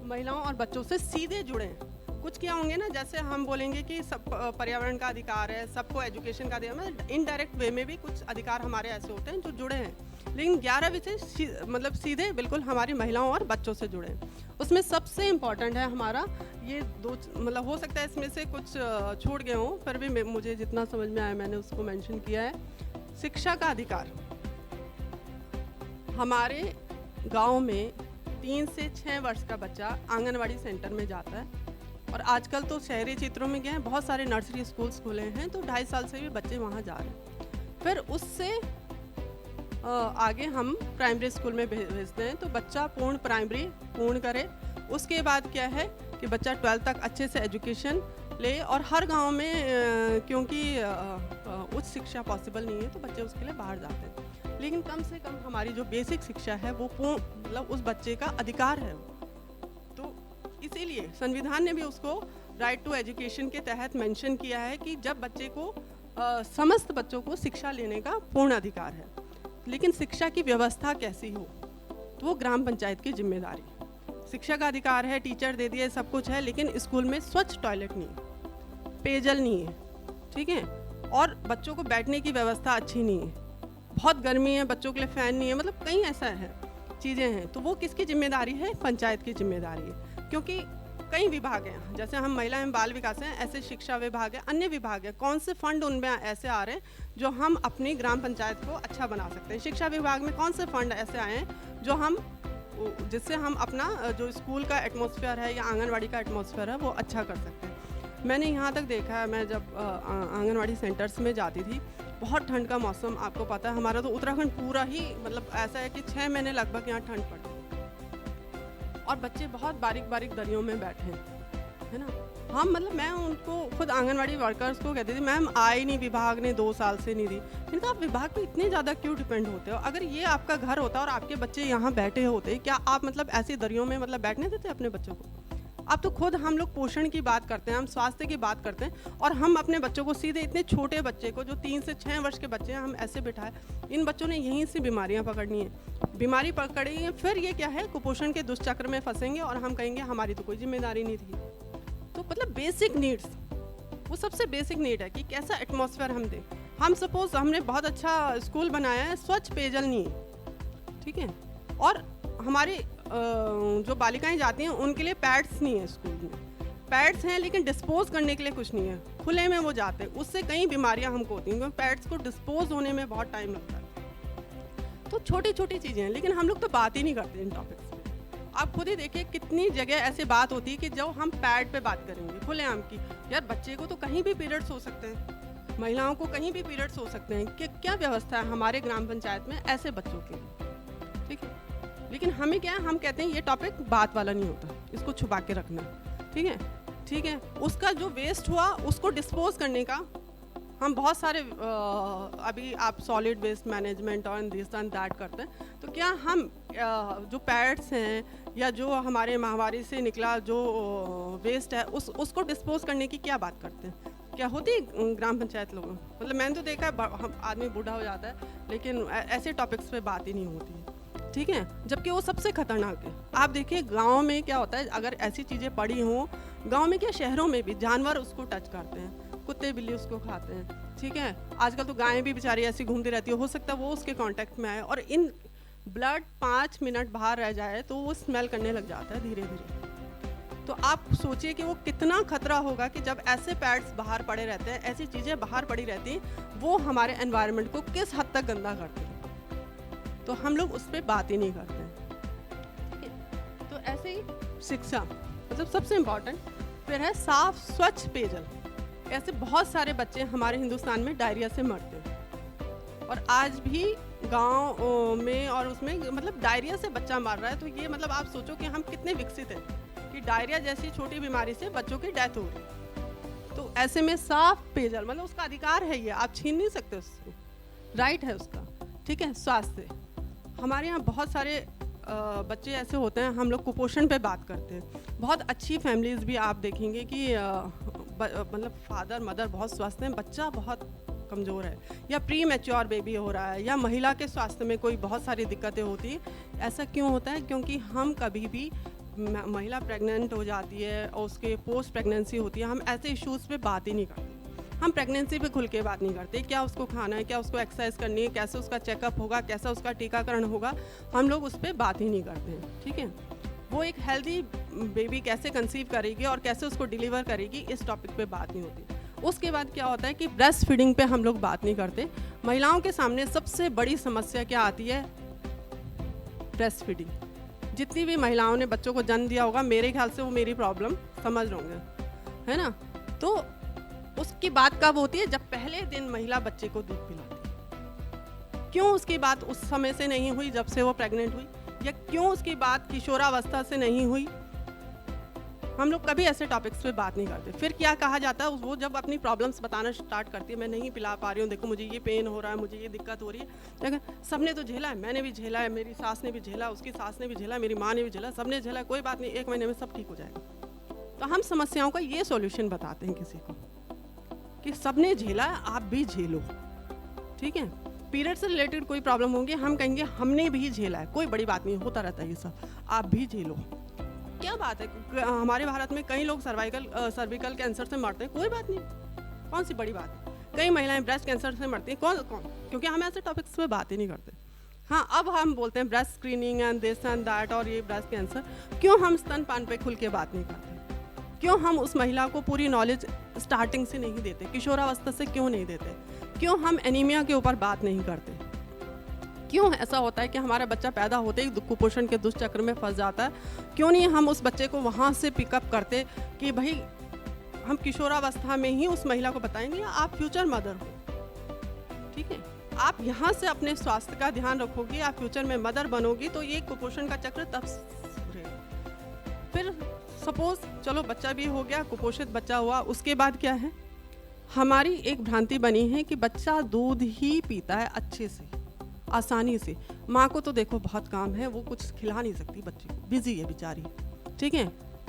महिलाओं और बच्चों से सीधे जुड़े हैं। कुछ क्या होंगे ना, जैसे हम बोलेंगे कि सब पर्यावरण का अधिकार है, सबको एजुकेशन का अधिकार, मतलब इनडायरेक्ट वे में भी कुछ अधिकार हमारे ऐसे होते हैं जो जुड़े हैं, लेकिन 11 विषय मतलब सीधे बिल्कुल हमारी महिलाओं और बच्चों से जुड़े हैं। उसमें सबसे इम्पॉर्टेंट है हमारा ये दो, मतलब हो सकता है इसमें से कुछ छूट गए हों, फिर भी मुझे जितना समझ में आया मैंने उसको मेंशन किया है। शिक्षा का अधिकार, हमारे गाँव में 3 से 6 वर्ष का बच्चा आंगनवाड़ी सेंटर में जाता है, और आजकल तो शहरी क्षेत्रों में गए हैं, बहुत सारे नर्सरी स्कूल्स खुले हैं, तो 2.5 साल से भी बच्चे वहाँ जा रहे हैं। फिर उससे आगे हम प्राइमरी स्कूल में भेजते हैं, तो बच्चा पूर्ण प्राइमरी पूर्ण करे। उसके बाद क्या है कि बच्चा 12th तक अच्छे से एजुकेशन ले, और हर गांव में क्योंकि उच्च शिक्षा पॉसिबल नहीं है तो बच्चे उसके लिए बाहर जाते हैं, लेकिन कम से कम हमारी जो बेसिक शिक्षा है वो पूर्ण मतलब उस बच्चे का अधिकार है। तो इसीलिए संविधान ने भी उसको राइट टू एजुकेशन के तहत मेंशन किया है कि जब बच्चे को समस्त बच्चों को शिक्षा लेने का पूर्ण अधिकार है, लेकिन शिक्षा की व्यवस्था कैसी हो तो वो ग्राम पंचायत की जिम्मेदारी। शिक्षा का अधिकार है, टीचर दे दिए, सब कुछ है, लेकिन स्कूल में स्वच्छ टॉयलेट नहीं है, पेयजल नहीं है, ठीक है, और बच्चों को बैठने की व्यवस्था अच्छी नहीं है, बहुत गर्मी है, बच्चों के लिए फ़ैन नहीं है, मतलब कई ऐसा है चीज़ें हैं। तो वो किसकी जिम्मेदारी है? पंचायत की जिम्मेदारी है, क्योंकि कई विभाग हैं, जैसे हम महिला एवं बाल विकास हैं, ऐसे शिक्षा विभाग है, अन्य विभाग है, कौन से फंड उनमें ऐसे आ रहे हैं जो हम अपनी ग्राम पंचायत को अच्छा बना सकते हैं। शिक्षा विभाग में कौन से फंड ऐसे आए हैं जो हम जिससे हम अपना जो स्कूल का एटमॉस्फेयर है या आंगनवाड़ी का एटमॉस्फेयर है वो अच्छा कर सकते हैं। मैंने यहाँ तक देखा है, मैं जब आंगनवाड़ी सेंटर्स में जाती थी, बहुत ठंड का मौसम, आपको पता है हमारा तो उत्तराखंड पूरा ही मतलब ऐसा है कि 6 महीने लगभग यहाँ ठंड पड़ती है, और बच्चे बहुत बारीक बारीक दरियों में बैठे हैं, है ना। हम मतलब मैं उनको खुद आंगनवाड़ी वर्कर्स को कहती थी, मैम आई नहीं, विभाग ने 2 साल से नहीं दी। मैंने कहा आप विभाग पे इतने ज़्यादा क्यों डिपेंड होते हो? अगर ये आपका घर होता और आपके बच्चे यहाँ बैठे होते, क्या आप मतलब ऐसी दरियों में मतलब बैठने देते अपने बच्चों को? अब तो खुद हम लोग पोषण की बात करते हैं, हम स्वास्थ्य की बात करते हैं, और हम अपने बच्चों को सीधे इतने छोटे बच्चे को जो 3 से 6 वर्ष के बच्चे हैं हम ऐसे बिठाए, इन बच्चों ने यहीं से बीमारियां पकड़नी है, बीमारी पकड़ी है, फिर ये क्या है कुपोषण के दुष्चक्र में फंसेंगे और हम कहेंगे हमारी तो कोई जिम्मेदारी नहीं थी। तो मतलब बेसिक नीड्स, वो सबसे बेसिक नीड है कि कैसा एटमॉस्फेयर हम दें। हम सपोज हमने बहुत अच्छा स्कूल बनाया है, स्वच्छ पेयजल नहीं है, ठीक है, और हमारी जो बालिकाएं जाती हैं उनके लिए पैड्स नहीं है स्कूल में, पैड्स हैं लेकिन डिस्पोज करने के लिए कुछ नहीं है, खुले में वो जाते हैं, उससे कई बीमारियां हमको होती हैं क्योंकि पैड्स को डिस्पोज होने में बहुत टाइम लगता है। तो छोटी छोटी चीज़ें हैं, लेकिन हम लोग तो बात ही नहीं करते इन टॉपिक्स पे। आप खुद ही देखिए कितनी जगह ऐसे बात होती है कि जो हम पैड पे बात करेंगे खुलेआम की, यार बच्चे को तो कहीं भी पीरियड्स हो सकते हैं, महिलाओं को कहीं भी पीरियड्स हो सकते हैं, कि क्या व्यवस्था है हमारे ग्राम पंचायत में ऐसे बच्चों के लिए, ठीक है। लेकिन हमें क्या है, हम कहते हैं ये टॉपिक बात वाला नहीं होता, इसको छुपा के रखना, ठीक है, ठीक है। उसका जो वेस्ट हुआ उसको डिस्पोज करने का हम बहुत सारे अभी आप सॉलिड वेस्ट मैनेजमेंट और दिस एंड दैट करते हैं, तो क्या हम जो पैड्स हैं या जो हमारे माहवारी से निकला जो वेस्ट है उसको डिस्पोज करने की क्या बात करते हैं? क्या होती है ग्राम पंचायत लोगों, मतलब मैंने तो देखा है हम आदमी बूढ़ा हो जाता है लेकिन ऐसे टॉपिक्स पे बात ही नहीं होती है, ठीक है, जबकि वो सबसे खतरनाक है। आप देखिए गांव में क्या होता है, अगर ऐसी चीज़ें पड़ी हों, गांव में क्या शहरों में भी जानवर उसको टच करते हैं, कुत्ते बिल्ली उसको खाते हैं, ठीक है। आजकल तो गायें भी बेचारी ऐसी घूमती रहती है, हो सकता है वो उसके कांटेक्ट में आए और इन ब्लड 5 मिनट बाहर रह जाए तो वो स्मेल करने लग जाता है धीरे धीरे। तो आप सोचिए कि वो कितना खतरा होगा कि जब ऐसे पैड्स बाहर पड़े रहते हैं, ऐसी चीज़ें बाहर पड़ी रहती हैं, वो हमारे एनवायरनमेंट को किस हद तक गंदा करती हैं, तो हम लोग उस पर बात ही नहीं करते हैं। तो ऐसे ही शिक्षा मतलब सबसे इम्पॉर्टेंट, फिर है साफ स्वच्छ पेयजल। ऐसे बहुत सारे बच्चे हमारे हिंदुस्तान में डायरिया से मरते हैं और आज भी गांव में और उसमें मतलब डायरिया से बच्चा मर रहा है, तो ये मतलब आप सोचो कि हम कितने विकसित हैं कि डायरिया जैसी छोटी बीमारी से बच्चों की डेथ हो रही है। तो ऐसे में साफ पेयजल मतलब उसका अधिकार है, ये आप छीन नहीं सकते, उसको राइट है उसका, ठीक है। स्वास्थ्य, हमारे यहाँ बहुत सारे बच्चे ऐसे होते हैं, हम लोग कुपोषण पे बात करते हैं, बहुत अच्छी फैमिलीज़ भी आप देखेंगे कि मतलब फादर मदर बहुत स्वस्थ हैं, बच्चा बहुत कमज़ोर है, या प्री मैच्योर बेबी हो रहा है, या महिला के स्वास्थ्य में कोई बहुत सारी दिक्कतें होती हैं। ऐसा क्यों होता है? क्योंकि हम कभी भी महिला प्रेग्नेंट हो जाती है और उसके पोस्ट प्रेगनेंसी होती है, हम ऐसे इश्यूज़ पे बात ही नहीं करते। हम प्रेगनेंसी पे खुल के बात नहीं करते, क्या उसको खाना है, क्या उसको एक्सरसाइज करनी है, कैसे उसका चेकअप होगा, कैसा उसका टीकाकरण होगा, हम लोग उस पर बात ही नहीं करते हैं, ठीक है। वो एक हेल्दी बेबी कैसे कंसीव करेगी और कैसे उसको डिलीवर करेगी, इस टॉपिक पे बात नहीं होती। उसके बाद क्या होता है कि ब्रेस्ट फीडिंग पे हम लोग बात नहीं करते। महिलाओं के सामने सबसे बड़ी समस्या क्या आती है? Breast feeding. जितनी भी महिलाओं ने बच्चों को जन्म दिया होगा, मेरे ख्याल से वो मेरी प्रॉब्लम समझ होंगे, है ना। तो उसकी बात कब होती है? जब पहले दिन महिला बच्चे को दूध पिलाती है। क्यों उसकी बात उस समय से नहीं हुई जब से वो प्रेग्नेंट हुई, या क्यों उसकी बात किशोरावस्था से नहीं हुई? हम लोग कभी ऐसे टॉपिक्स पे बात नहीं करते। फिर क्या कहा जाता है, वो जब अपनी प्रॉब्लम्स बताना स्टार्ट करती है, मैं नहीं पिला पा रही हूँ, देखो मुझे ये पेन हो रहा है, मुझे ये दिक्कत हो रही है, लेकिन सबने तो झेला है, मैंने भी झेला है, मेरी सास ने भी झेला, उसकी सास ने भी झेला, मेरी माँ ने भी झेला, सबने झेला, कोई बात नहीं, 1 महीने में सब ठीक हो जाएगा। तो हम समस्याओं का ये सॉल्यूशन बताते हैं किसी को कि सबने झेला है, आप भी झेलो, ठीक है। पीरियड से रिलेटेड कोई प्रॉब्लम होगी, हम कहेंगे हमने भी झेला है, कोई बड़ी बात नहीं, होता रहता है ये सब, आप भी झेलो। क्या बात है, हमारे भारत में कई लोग सर्विकल कैंसर से मरते हैं, कोई बात नहीं, कौन सी बड़ी बात है। कई महिलाएं ब्रेस्ट कैंसर से मरती हैं, कौन, क्योंकि हम ऐसे टॉपिक्स पे बात ही नहीं करते। हाँ, अब हम बोलते हैं breast screening and this and that और ये ब्रेस्ट कैंसर, क्यों हम स्तनपान पे खुल के बात नहीं करते? क्यों हम उस महिला को पूरी नॉलेज स्टार्टिंग से नहीं देते, किशोरावस्था से क्यों नहीं देते? क्यों हम एनीमिया के ऊपर बात नहीं करते? क्यों ऐसा होता है कि हमारा बच्चा पैदा होते ही कुपोषण के दुष्चक्र में फंस जाता है? क्यों नहीं हम उस बच्चे को वहाँ से पिकअप करते कि भाई हम किशोरावस्था में ही उस महिला को बताएंगे आप फ्यूचर मदर हो, ठीक है, आप यहाँ से अपने स्वास्थ्य का ध्यान रखोगी, आप फ्यूचर में मदर बनोगी, तो ये कुपोषण का चक्र तब रहेगा। फिर सपोज चलो बच्चा भी हो गया, कुपोषित बच्चा हुआ, उसके बाद क्या है? हमारी एक भ्रांति बनी है कि बच्चा दूध ही पीता है अच्छे से, आसानी से। माँ को तो देखो बहुत काम है, वो कुछ खिला नहीं सकती बच्चे को, बिजी है बेचारी, ठीक है।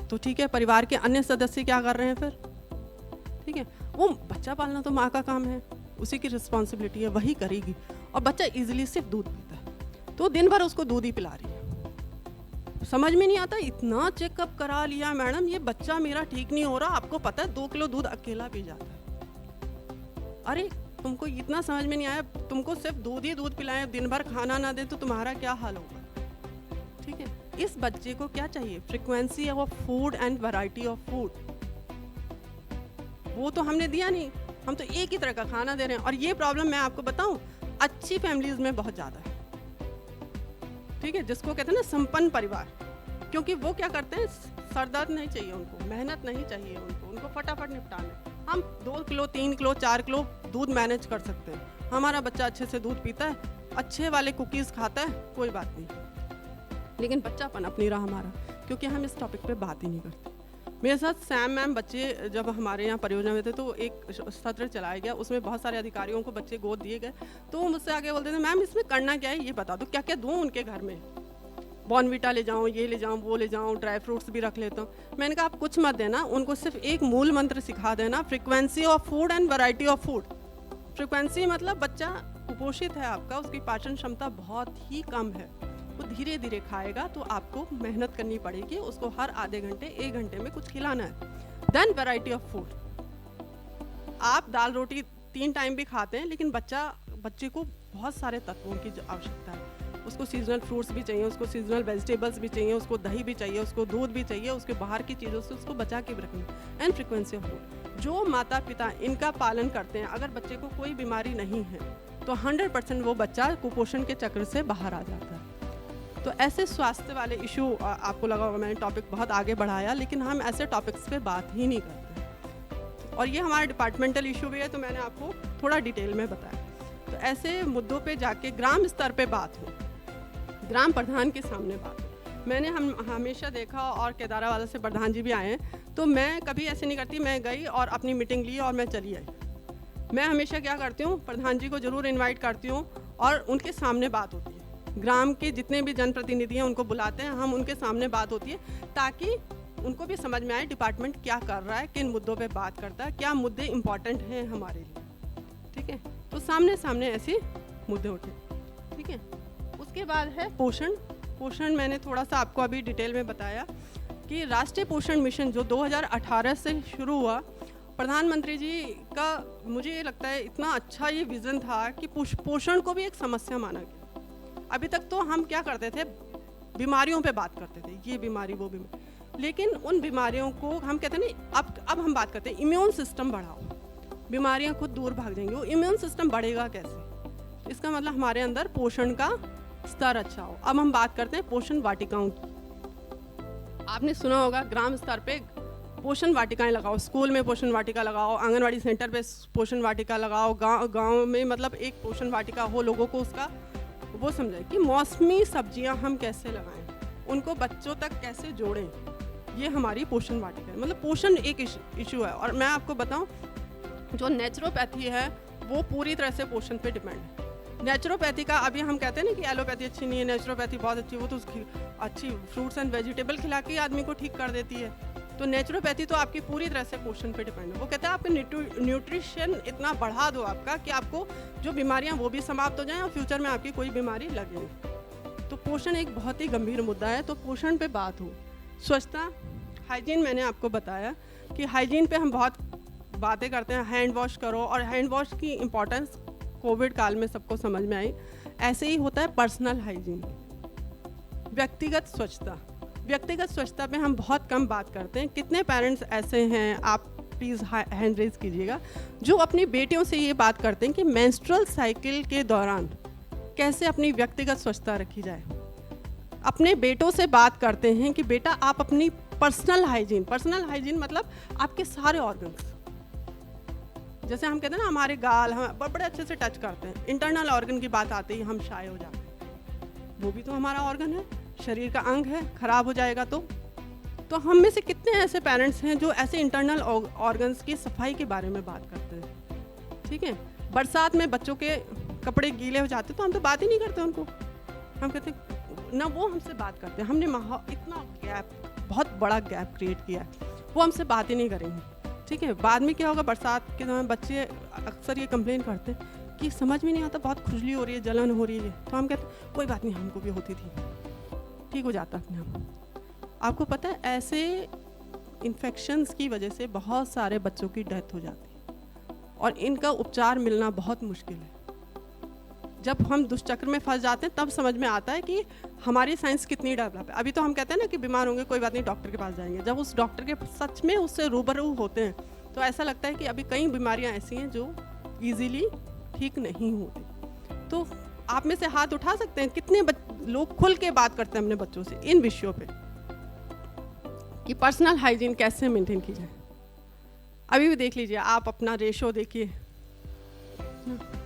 तो ठीक है, परिवार के अन्य सदस्य क्या कर रहे हैं फिर? ठीक है, वो बच्चा पालना तो माँ का काम है, उसी की रिस्पॉन्सिबिलिटी है, वही करेगी। और बच्चा इजीली सिर्फ दूध पीता है, तो दिन भर उसको दूध ही पिला रही है। समझ में नहीं आता, इतना चेकअप करा लिया मैडम, ये बच्चा मेरा ठीक नहीं हो रहा, आपको पता है 2 किलो दूध अकेला पी जाता है। अरे तुमको इतना समझ में नहीं आया, तुमको सिर्फ दूध ही दूध पिलाएं, दिन भर खाना ना दे तो तुम्हारा क्या हाल होगा, ठीक है। इस बच्चे को क्या चाहिए? Frequency of food and variety of food, वो तो हमने दिया नहीं, हम तो एक ही तरह का खाना दे रहे हैं। और ये प्रॉब्लम मैं आपको बताऊं, अच्छी फैमिलीज में बहुत ज़्यादा है, ठीक है, जिसको कहते हैं ना संपन्न परिवार, क्योंकि वो क्या करते हैं, सरदर्द नहीं चाहिए उनको, मेहनत नहीं चाहिए उनको फटाफट निपटाना। हम 2 किलो 3 किलो 4 किलो दूध मैनेज कर सकते हैं, हमारा बच्चा अच्छे से दूध पीता है, अच्छे वाले कुकीज़ खाता है, कोई बात नहीं। लेकिन बच्चा पनप नहीं रहा हमारा, क्योंकि हम इस टॉपिक पे बात ही नहीं करते। मेरे साथ सैम मैम बच्चे जब हमारे यहाँ परियोजना में थे तो एक सत्र चलाया गया, उसमें बहुत सारे अधिकारियों को बच्चे गोद दिए गए। तो वो मुझसे आगे बोलते थे, मैम इसमें करना क्या है, ये बता दो, क्या क्या दूँ उनके घर में, बॉर्नविटा ले जाऊँ, ये ले जाऊँ, वो ले जाऊँ, ड्राई फ्रूट्स भी रख लेता हूँ। मैंने कहा आप कुछ मत देना, उनको सिर्फ एक मूल मंत्र सिखा देना, frequency of food and variety of food. Frequency मतलब बच्चा कुपोषित है आपका, उसकी पाचन क्षमता बहुत ही कम है, वो धीरे धीरे खाएगा, तो आपको मेहनत करनी पड़ेगी, उसको हर आधे घंटे 1 घंटे में कुछ खिलाना है। देन वैरायटी ऑफ फूड, आप दाल रोटी 3 टाइम भी खाते हैं, लेकिन बच्चे को बहुत सारे तत्वों की आवश्यकता है, उसको सीजनल फ्रूट्स भी चाहिए, उसको सीजनल वेजिटेबल्स भी चाहिए, उसको दही भी चाहिए, उसको दूध भी चाहिए, उसके बाहर की चीज़ों से उसको बचा के भी रखना। एंड फ्रीक्वेंसी ऑफ फूड, जो माता पिता इनका पालन करते हैं, अगर बच्चे को कोई बीमारी नहीं है तो 100% वो बच्चा कुपोषण के चक्र से बाहर आ जाता है। तो ऐसे स्वास्थ्य वाले इशू, आपको लगा होगा मैंने टॉपिक बहुत आगे बढ़ाया, लेकिन हम ऐसे टॉपिक्स पे बात ही नहीं करते, और ये हमारा डिपार्टमेंटल इशू भी है, तो मैंने आपको थोड़ा डिटेल में बताया। तो ऐसे मुद्दों पे जाके ग्राम स्तर पे बात हो, ग्राम प्रधान के सामने बात हो। मैंने हमेशा देखा, और केदारावाला से प्रधान जी भी आए हैं, तो मैं कभी ऐसे नहीं करती, मैं गई और अपनी मीटिंग ली और मैं चली आई। मैं हमेशा क्या करती हूँ, प्रधान जी को ज़रूर इन्वाइट करती हूँ और उनके सामने बात होती है। ग्राम के जितने भी जनप्रतिनिधि हैं उनको बुलाते हैं, हम उनके सामने बात होती है, ताकि उनको भी समझ में आए डिपार्टमेंट क्या कर रहा है, किन मुद्दों पे बात करता है, क्या मुद्दे इम्पॉर्टेंट हैं हमारे लिए, ठीक है। तो सामने सामने ऐसे मुद्दे उठे, ठीक है। उसके बाद है पोषण मैंने थोड़ा सा आपको अभी डिटेल में बताया कि राष्ट्रीय पोषण मिशन जो 2018 से शुरू हुआ, प्रधानमंत्री जी का मुझे ये लगता है इतना अच्छा ये विज़न था कि पोषण को भी एक समस्या माना गया। अभी तक तो हम क्या करते थे, बीमारियों पे बात करते थे, ये बीमारी वो बीमारी, लेकिन उन बीमारियों को हम कहते हैं नहीं, अब हम बात करते हैं इम्यून सिस्टम बढ़ाओ, बीमारियां खुद दूर भाग जाएंगी। वो इम्यून सिस्टम बढ़ेगा कैसे, इसका मतलब हमारे अंदर पोषण का स्तर अच्छा हो। अब हम बात करते हैं पोषण वाटिकाओं की। आपने सुना होगा ग्राम स्तर पे पोषण वाटिकाएं लगाओ, स्कूल में पोषण वाटिका लगाओ, आंगनवाड़ी सेंटर पे पोषण वाटिका लगाओ, गांव में मतलब एक पोषण वाटिका हो, लोगों को उसका वो समझाए कि मौसमी सब्जियां हम कैसे लगाएं, उनको बच्चों तक कैसे जोड़ें, ये हमारी पोषण वाटिका है। मतलब पोषण एक इशू है। और मैं आपको बताऊं, जो नेचुरोपैथी है वो पूरी तरह से पोषण पे डिपेंड है। नेचुरोपैथी का अभी हम कहते हैं ना कि एलोपैथी अच्छी नहीं है, नेचुरोपैथी बहुत अच्छी, वो तो उसकी अच्छी फ्रूट्स एंड वेजिटेबल खिला के आदमी को ठीक कर देती है। तो नेचुरोपैथी तो आपकी पूरी तरह से पोषण पे डिपेंड है। वो कहता है आपके न्यूट्रिशन इतना बढ़ा दो आपका कि आपको जो बीमारियां वो भी समाप्त हो जाएं और फ्यूचर में आपकी कोई बीमारी लगे नहीं। तो पोषण एक बहुत ही गंभीर मुद्दा है। तो पोषण पे बात हो। स्वच्छता, हाइजीन, मैंने आपको बताया कि हाइजीन पे हम बहुत बातें करते हैं, हैंड वॉश करो, और हैंड वॉश की इम्पोर्टेंस कोविड काल में सबको समझ में आई। ऐसे ही होता है पर्सनल हाइजीन। व्यक्तिगत स्वच्छता पे हम बहुत कम बात करते हैं। कितने पेरेंट्स ऐसे हैं, आप प्लीज़ हैंड रेज कीजिएगा, जो अपनी बेटियों से ये बात करते हैं कि मेंस्ट्रुअल साइकिल के दौरान कैसे अपनी व्यक्तिगत स्वच्छता रखी जाए। अपने बेटों से बात करते हैं कि बेटा आप अपनी पर्सनल हाइजीन मतलब आपके सारे ऑर्गन्स, जैसे हम कहते हैं ना हमारे गाल हम बड़े अच्छे से टच करते हैं, इंटरनल ऑर्गन की बात आते ही हम शाय हो जाते हैं। वो भी तो हमारा ऑर्गन है, शरीर का अंग है, खराब हो जाएगा तो हम में से कितने ऐसे पेरेंट्स हैं जो ऐसे इंटरनल ऑर्गन्स की सफाई के बारे में बात करते हैं। ठीक है, बरसात में बच्चों के कपड़े गीले हो जाते तो हम तो बात ही नहीं करते उनको, हम कहते ना वो हमसे बात करते हैं। हमने इतना गैप, बहुत बड़ा गैप क्रिएट किया है, वो हमसे बात ही नहीं करेंगे। ठीक है, बाद में क्या होगा, बरसात के दौरान बच्चे अक्सर ये कंप्लेन करते हैं कि समझ में नहीं आता, बहुत खुजली हो रही है, जलन हो रही है। तो हम कहते हैं कोई बात नहीं, हमको भी होती थी, ठीक हो जाता अपने आप। आपको पता है ऐसे इन्फेक्शंस की वजह से बहुत सारे बच्चों की डेथ हो जाती है और इनका उपचार मिलना बहुत मुश्किल है। जब हम दुष्चक्र में फंस जाते हैं तब समझ में आता है कि हमारी साइंस कितनी डेवलप है। अभी तो हम कहते हैं ना कि बीमार होंगे कोई बात नहीं, डॉक्टर के पास जाएंगे। जब उस डॉक्टर के सच में उससे रूबरू होते हैं तो ऐसा लगता है कि अभी कई बीमारियां ऐसी हैं जो इजीली ठीक नहीं होती। तो आप में से हाथ उठा सकते हैं कितने लोग खुल के बात करते हैं अपने बच्चों से इन विषयों पे कि पर्सनल हाइजीन कैसे मेंटेन की जाए। अभी भी देख लीजिए, आप अपना रेशो देखिए,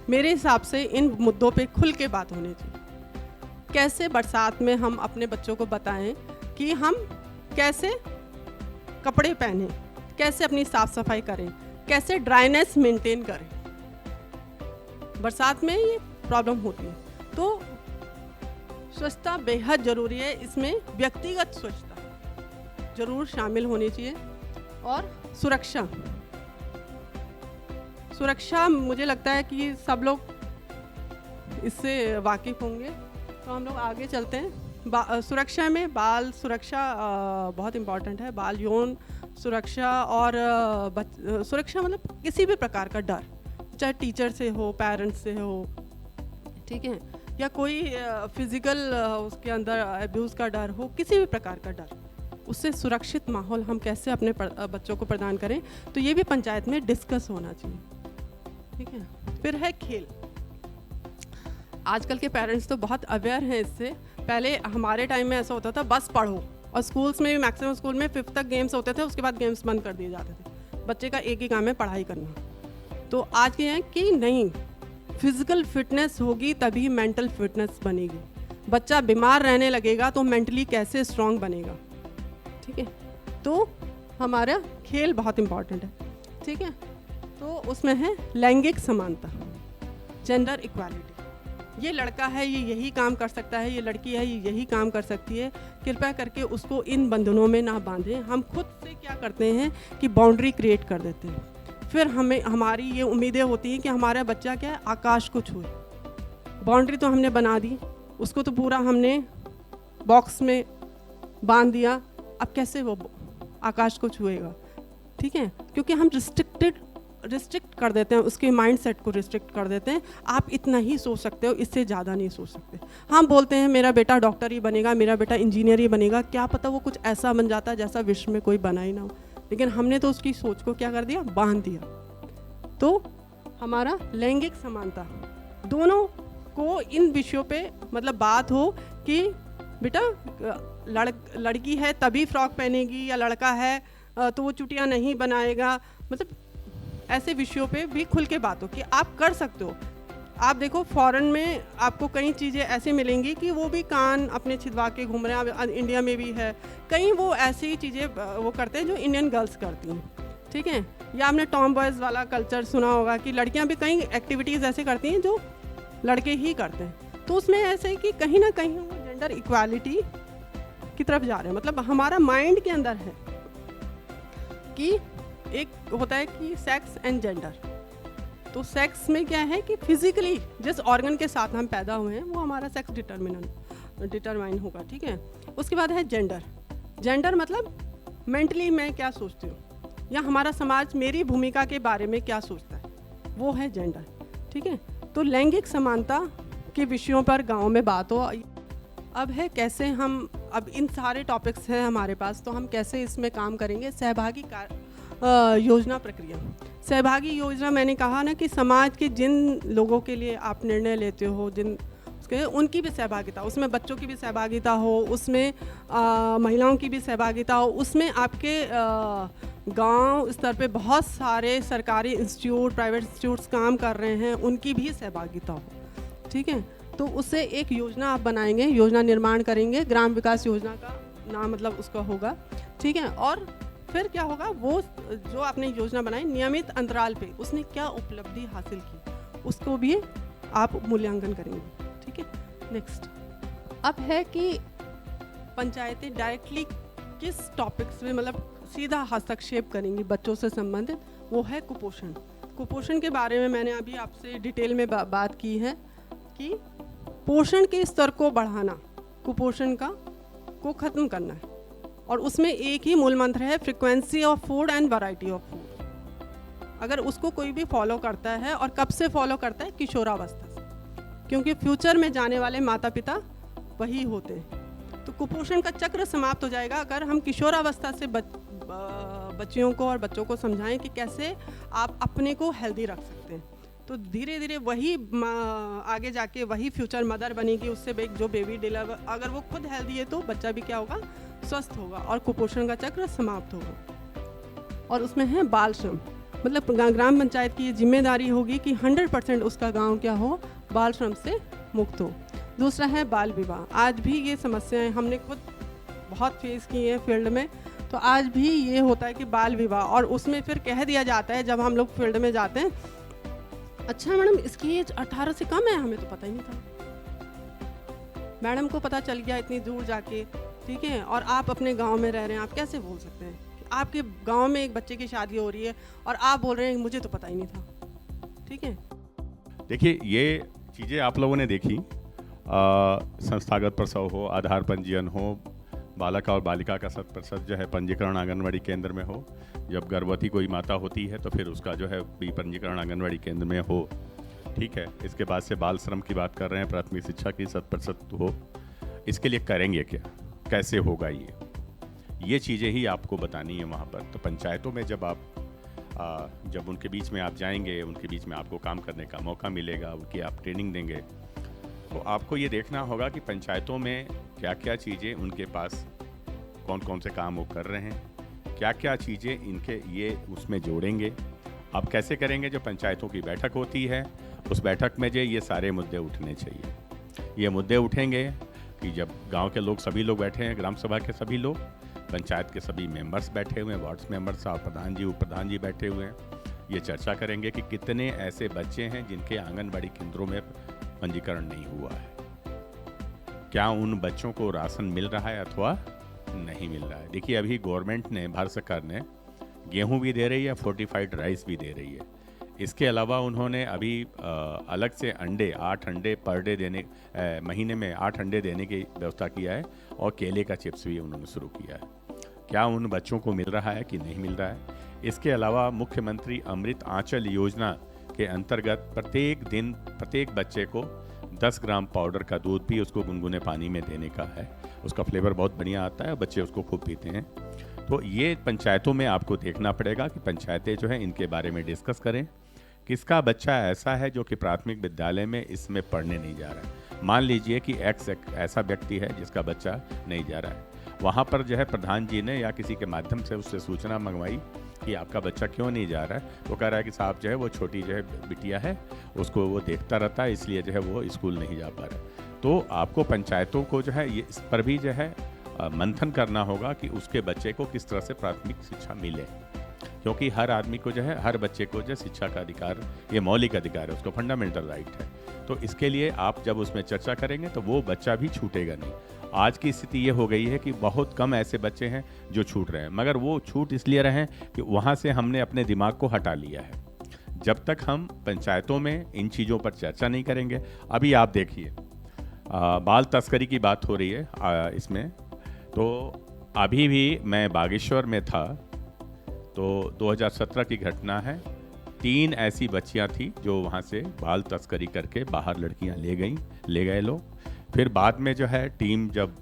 मेरे हिसाब से इन मुद्दों पे खुल के बात होनी चाहिए। कैसे बरसात में हम अपने बच्चों को बताएं कि हम कैसे कपड़े पहने, कैसे अपनी साफ सफाई करें, कैसे ड्राइनेस मेंटेन करें। बरसात में ये प्रॉब्लम होती है, तो स्वच्छता बेहद ज़रूरी है। इसमें व्यक्तिगत स्वच्छता ज़रूर शामिल होनी चाहिए। और सुरक्षा मुझे लगता है कि सब लोग इससे वाकिफ़ होंगे। तो हम लोग आगे चलते हैं। सुरक्षा में बाल सुरक्षा बहुत इम्पॉर्टेंट है। बाल यौन सुरक्षा और सुरक्षा मतलब किसी भी प्रकार का डर, चाहे टीचर से हो, पेरेंट्स से हो, ठीक है, या कोई फिज़िकल उसके अंदर अब्यूज़ का डर हो, किसी भी प्रकार का डर, उससे सुरक्षित माहौल हम कैसे अपने बच्चों को प्रदान करें, तो ये भी पंचायत में डिस्कस होना चाहिए, ठीक है। फिर है खेल। आजकल के पेरेंट्स तो बहुत अवेयर हैं इससे। पहले हमारे टाइम में ऐसा होता था बस पढ़ो, और स्कूल्स में भी मैक्सिमम स्कूल में 5th तक गेम्स होते थे, उसके बाद गेम्स बंद कर दिए जाते थे। बच्चे का एक ही काम है पढ़ाई करना। तो आज ये है कि नहीं, फिजिकल फिटनेस होगी तभी मेंटल फिटनेस बनेगी। बच्चा बीमार रहने लगेगा तो मेंटली कैसे स्ट्रांग बनेगा, ठीक है। तो हमारा खेल बहुत इम्पॉर्टेंट है, ठीक है। तो उसमें है लैंगिक समानता, जेंडर इक्वालिटी। ये लड़का है, ये यही काम कर सकता है, ये लड़की है, ये यही काम कर सकती है। कृपया करके उसको इन बंधनों में ना बांधें। हम खुद से क्या करते हैं कि बाउंड्री क्रिएट कर देते हैं। फिर हमारी ये उम्मीदें होती हैं कि हमारा बच्चा क्या है, आकाश को छुए। बाउंड्री तो हमने बना दी, उसको तो पूरा हमने बॉक्स में बांध दिया, अब कैसे वो आकाश को छुएगा, ठीक है। क्योंकि हम रिस्ट्रिक्ट कर देते हैं, उसके माइंड सेट को रिस्ट्रिक्ट कर देते हैं। आप इतना ही सोच सकते हो, इससे ज़्यादा नहीं सोच सकते। हम बोलते हैं मेरा बेटा डॉक्टर ही बनेगा, मेरा बेटा इंजीनियर ही बनेगा, क्या पता वो कुछ ऐसा बन जाता है जैसा विश्व में कोई बना ही ना हो। लेकिन हमने तो उसकी सोच को क्या कर दिया, बांध दिया। तो हमारा लैंगिक समानता, दोनों को इन विषयों पे मतलब बात हो कि बेटा लड़की है तभी फ्रॉक पहनेगी, या लड़का है तो वो चुटियाँ नहीं बनाएगा। मतलब ऐसे विषयों पे भी खुल के बात हो कि आप कर सकते हो। आप देखो फॉरेन में आपको कई चीज़ें ऐसी मिलेंगी कि वो भी कान अपने छिदवा के घूम रहे हैं। इंडिया में भी है कई वो ऐसी चीज़ें वो करते हैं जो इंडियन गर्ल्स करती हैं, ठीक है। या आपने टॉम बॉयज़ वाला कल्चर सुना होगा कि लड़कियां भी कई एक्टिविटीज़ ऐसे करती हैं जो लड़के ही करते हैं। तो उसमें ऐसे कि कहीं ना कहीं वो जेंडर इक्वालिटी की तरफ जा रहे हैं। मतलब हमारा माइंड के अंदर है कि एक होता है कि सेक्स एंड जेंडर। तो सेक्स में क्या है कि फिजिकली जिस ऑर्गन के साथ हम पैदा हुए हैं वो हमारा सेक्स डिटरमाइन होगा, ठीक है। उसके बाद है जेंडर। जेंडर मतलब मेंटली मैं क्या सोचती हूँ, या हमारा समाज मेरी भूमिका के बारे में क्या सोचता है, वो है जेंडर, ठीक है। तो लैंगिक समानता के विषयों पर गाँव में बात हो। अब है कैसे हम, अब इन सारे टॉपिक्स हैं हमारे पास, तो हम कैसे इसमें काम करेंगे। सहभागी योजना प्रक्रिया। सहभागी योजना मैंने कहा ना कि समाज के जिन लोगों के लिए आप निर्णय लेते हो, जिन उसके उनकी भी सहभागिता, उसमें बच्चों की भी सहभागिता हो, उसमें महिलाओं की भी सहभागिता हो, उसमें आपके गांव स्तर पे बहुत सारे सरकारी इंस्टीट्यूट, प्राइवेट इंस्टीट्यूट्स काम कर रहे हैं, उनकी भी सहभागिता हो, ठीक है। तो उससे एक योजना आप बनाएंगे, योजना निर्माण करेंगे, ग्राम विकास योजना का नाम मतलब उसका होगा, ठीक है। और फिर क्या होगा, वो जो आपने योजना बनाई नियमित अंतराल पे उसने क्या उपलब्धि हासिल की, उसको भी आप मूल्यांकन करेंगे, ठीक है। नेक्स्ट अब है कि पंचायतें डायरेक्टली किस टॉपिक्स में मतलब सीधा हस्तक्षेप करेंगी बच्चों से संबंधित, वो है कुपोषण। कुपोषण के बारे में मैंने अभी आपसे डिटेल में बात की है कि पोषण के स्तर को बढ़ाना, कुपोषण को ख़त्म करना है। और उसमें एक ही मूल मंत्र है, frequency of food and variety of food. अगर उसको कोई भी फॉलो करता है, और कब से फॉलो करता है, किशोरावस्था से, क्योंकि फ्यूचर में जाने वाले माता पिता वही होते हैं। तो कुपोषण का चक्र समाप्त हो जाएगा अगर हम किशोरावस्था से बच्चियों को और बच्चों को समझाएं कि कैसे आप अपने को हेल्दी रख सकते हैं। तो धीरे धीरे वही आगे जाके वही फ्यूचर मदर बनेगी, उससे जो बेबी डिलीवर, अगर वो खुद हेल्दी है तो बच्चा भी क्या होगा, स्वस्थ होगा और कुपोषण का चक्र समाप्त होगा। और उसमें है बाल श्रम, मतलब ग्राम पंचायत की ये जिम्मेदारी होगी कि 100% उसका गांव क्या हो, बाल श्रम से मुक्त हो। दूसरा है बाल विवाह। आज भी ये समस्याएं हमने खुद बहुत फेस की हैं फील्ड में। तो आज भी ये होता है कि बाल विवाह, और उसमें फिर कह दिया जाता है जब हम लोग फील्ड में जाते हैं, अच्छा मैडम इसकी एज 18 से कम है, हमें तो पता ही नहीं था। मैडम को पता चल गया इतनी दूर जाके, ठीक है, और आप अपने गांव में रह रहे हैं, आप कैसे बोल सकते हैं? आपके गांव में एक बच्चे की शादी हो रही है और आप बोल रहे हैं मुझे तो पता ही नहीं था। ठीक है, देखिए ये चीज़ें आप लोगों ने देखी, संस्थागत प्रसव हो, आधार पंजीयन हो, बालक और बालिका का 100% जो है पंजीकरण आंगनवाड़ी केंद्र में हो, जब गर्भवती कोई माता होती है तो फिर उसका जो है भी पंजीकरण आंगनवाड़ी केंद्र में हो। ठीक है, इसके बाद से बाल श्रम की बात कर रहे हैं, प्राथमिक शिक्षा की 100% हो। इसके लिए करेंगे क्या, कैसे होगा ये चीज़ें ही आपको बतानी है वहाँ पर। तो पंचायतों में जब उनके बीच में आप जाएंगे, उनके बीच में आपको काम करने का मौका मिलेगा, उनकी आप ट्रेनिंग देंगे, तो आपको ये देखना होगा कि पंचायतों में क्या क्या चीज़ें उनके पास, कौन कौन से काम वो कर रहे हैं, क्या क्या चीज़ें इनके ये उसमें जोड़ेंगे। आप कैसे करेंगे? जो पंचायतों की बैठक होती है, उस बैठक में जो ये सारे मुद्दे उठने चाहिए। ये मुद्दे उठेंगे कि जब गांव के लोग, सभी लोग बैठे हैं, ग्राम सभा के सभी लोग, पंचायत के सभी मेंबर्स बैठे हुए हैं, वार्ड्स मेंबर्स और प्रधान जी, उप प्रधान जी बैठे हुए हैं, ये चर्चा करेंगे कि कितने ऐसे बच्चे हैं जिनके आंगनबाड़ी केंद्रों में पंजीकरण नहीं हुआ है, क्या उन बच्चों को राशन मिल रहा है अथवा नहीं मिल रहा है। देखिए अभी गवर्नमेंट ने, भारत सरकार ने गेहूं भी दे रही है, फोर्टिफाइड राइस भी दे रही है। इसके अलावा उन्होंने अभी अलग से अंडे, 8 अंडे पर डे देने, महीने में 8 अंडे देने की व्यवस्था किया है, और केले का चिप्स भी उन्होंने शुरू किया है। क्या उन बच्चों को मिल रहा है कि नहीं मिल रहा है? इसके अलावा मुख्यमंत्री अमृत आंचल योजना के अंतर्गत प्रत्येक दिन प्रत्येक बच्चे को 10 ग्राम पाउडर का दूध भी उसको गुनगुने पानी में देने का है। उसका फ्लेवर बहुत बढ़िया आता है, बच्चे उसको खूब पीते हैं। तो ये पंचायतों में आपको देखना पड़ेगा कि पंचायतें जो है इनके बारे में डिस्कस करें, किसका बच्चा ऐसा है जो कि प्राथमिक विद्यालय में इसमें पढ़ने नहीं जा रहा है। मान लीजिए कि एक्स ऐसा व्यक्ति है जिसका बच्चा नहीं जा रहा है, वहाँ पर जो है प्रधान जी ने या किसी के माध्यम से उससे सूचना मंगवाई कि आपका बच्चा क्यों नहीं जा रहा है। वो कह रहा है कि साहब जो है वो छोटी जो है बिटिया है, उसको वो देखता रहता है, इसलिए जो है वो स्कूल नहीं जा पा रहा है। तो आपको पंचायतों को जो है ये इस पर भी जो है मंथन करना होगा कि उसके बच्चे को किस तरह से प्राथमिक शिक्षा मिले, क्योंकि हर आदमी को जो है, हर बच्चे को जो शिक्षा का अधिकार, ये मौलिक अधिकार है, उसको फंडामेंटल राइट है। तो इसके लिए आप जब उसमें चर्चा करेंगे तो वो बच्चा भी छूटेगा नहीं। आज की स्थिति ये हो गई है कि बहुत कम ऐसे बच्चे हैं जो छूट रहे हैं, मगर वो छूट इसलिए रहे हैं कि वहाँ से हमने अपने दिमाग को हटा लिया है। जब तक हम पंचायतों में इन चीज़ों पर चर्चा नहीं करेंगे, अभी आप देखिए बाल तस्करी की बात हो रही है इसमें, तो अभी भी मैं बागेश्वर में था, तो 2017 की घटना है। 3 ऐसी बच्चियां थी जो वहाँ से बाल तस्करी करके बाहर लड़कियां ले गए लोग। फिर बाद में जो है टीम, जब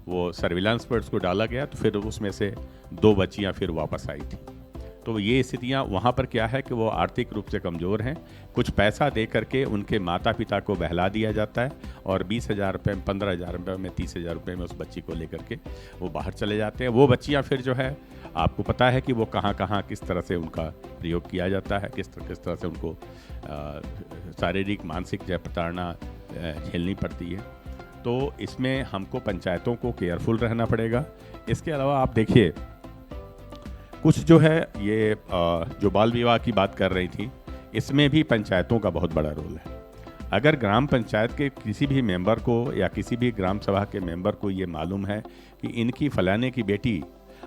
वो सर्विलांस पर उसको डाला गया तो फिर उसमें से 2 बच्चियां फिर वापस आई थी। तो ये स्थितियाँ वहाँ पर क्या है कि वो आर्थिक रूप से कमज़ोर हैं, कुछ पैसा दे करके उनके माता पिता को बहला दिया जाता है, और 20,000 रुपये में, 15,000 रुपये में, 30,000 रुपये में उस बच्ची को लेकर के वो बाहर चले जाते हैं। वो बच्चियाँ फिर जो है, आपको पता है कि वो कहाँ कहाँ किस तरह से उनका प्रयोग किया जाता है, किस तरह से उनको शारीरिक मानसिक जो प्रताड़ना झेलनी पड़ती है। तो इसमें हमको पंचायतों को केयरफुल रहना पड़ेगा। इसके अलावा आप देखिए, कुछ जो है ये जो बाल विवाह की बात कर रही थी, इसमें भी पंचायतों का बहुत बड़ा रोल है। अगर ग्राम पंचायत के किसी भी मेंबर को या किसी भी ग्राम सभा के मेंबर को ये मालूम है कि इनकी फलाने की बेटी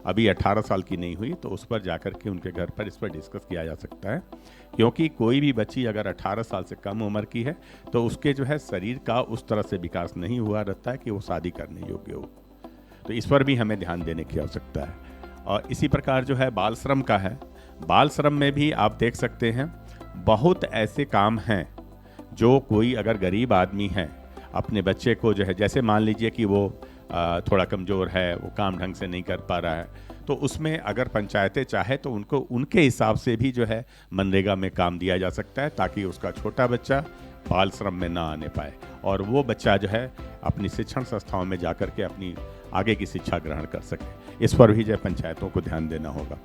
अभी 18 साल की नहीं हुई, तो उस पर जाकर के उनके घर पर इस पर डिस्कस किया जा सकता है। क्योंकि कोई भी बच्ची अगर 18 साल से कम उम्र की है तो उसके जो है शरीर का उस तरह से विकास नहीं हुआ रहता है कि वो शादी करने योग्य हो। तो इस पर भी हमें ध्यान देने की आवश्यकता है। और इसी प्रकार जो है बाल श्रम का है, बाल श्रम में भी आप देख सकते हैं बहुत ऐसे काम हैं जो कोई अगर गरीब आदमी है, अपने बच्चे को जो है, जैसे मान लीजिए कि वो थोड़ा कमज़ोर है, वो काम ढंग से नहीं कर पा रहा है, तो उसमें अगर पंचायतें चाहे तो उनको उनके हिसाब से भी जो है मनरेगा में काम दिया जा सकता है, ताकि उसका छोटा बच्चा बाल श्रम में ना आने पाए और वो बच्चा जो है अपनी शिक्षण संस्थाओं में जाकर के अपनी आगे की शिक्षा ग्रहण कर सके। इस पर भी जो है पंचायतों को ध्यान देना होगा।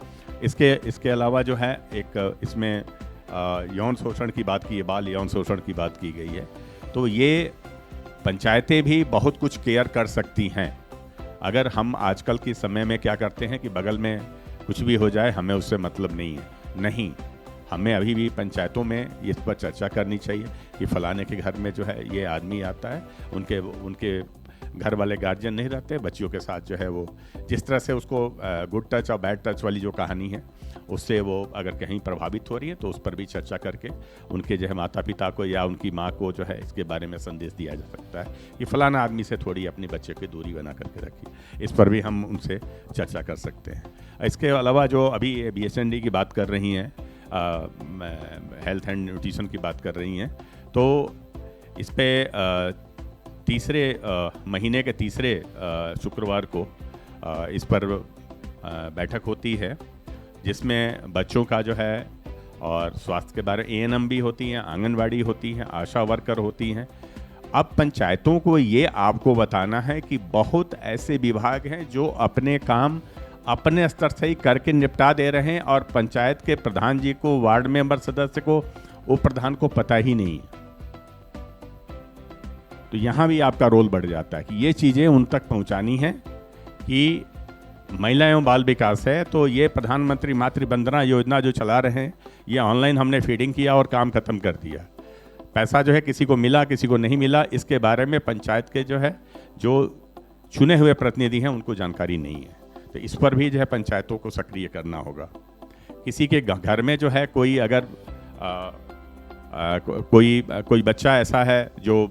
इसके अलावा जो है एक इसमें यौन शोषण की बात की है, बाल यौन शोषण की बात की गई है। तो ये पंचायतें भी बहुत कुछ केयर कर सकती हैं। अगर हम आजकल के समय में क्या करते हैं कि बगल में कुछ भी हो जाए हमें उससे मतलब नहीं है, नहीं, हमें अभी भी पंचायतों में इस पर चर्चा करनी चाहिए कि फलाने के घर में जो है ये आदमी आता है, उनके घर वाले गार्जियन नहीं रहते, बच्चियों के साथ जो है वो जिस तरह से उसको गुड टच और बैड टच वाली जो कहानी है उससे वो अगर कहीं प्रभावित हो रही है तो उस पर भी चर्चा करके उनके जो है माता पिता को या उनकी माँ को जो है इसके बारे में संदेश दिया जा सकता है कि फलाना आदमी से थोड़ी अपने बच्चे की दूरी बना करके रखिए। इस पर भी हम उनसे चर्चा कर सकते हैं। इसके अलावा जो अभी BHND की बात कर रही हैं, हेल्थ एंड न्यूट्रिशन की बात कर रही हैं, तो इस पर तीसरे महीने के तीसरे शुक्रवार को इस पर बैठक होती है, जिसमें बच्चों का जो है और स्वास्थ्य के बारे में ANM भी होती हैं, आंगनवाड़ी होती हैं, आशा वर्कर होती हैं। अब पंचायतों को ये आपको बताना है कि बहुत ऐसे विभाग हैं जो अपने काम अपने स्तर से ही करके निपटा दे रहे हैं और पंचायत के प्रधान जी को, वार्ड मेंबर सदस्य को, उप प्रधान को पता ही नहीं है। तो यहाँ भी आपका रोल बढ़ जाता है कि ये चीज़ें उन तक पहुँचानी है कि महिला एवं बाल विकास है तो ये प्रधानमंत्री मातृ वंदना योजना जो चला रहे हैं, ये ऑनलाइन हमने फीडिंग किया और काम खत्म कर दिया। पैसा जो है किसी को मिला किसी को नहीं मिला, इसके बारे में पंचायत के जो है जो चुने हुए प्रतिनिधि हैं उनको जानकारी नहीं है। तो इस पर भी जो है पंचायतों को सक्रिय करना होगा। किसी के घर में जो है कोई अगर कोई बच्चा ऐसा है जो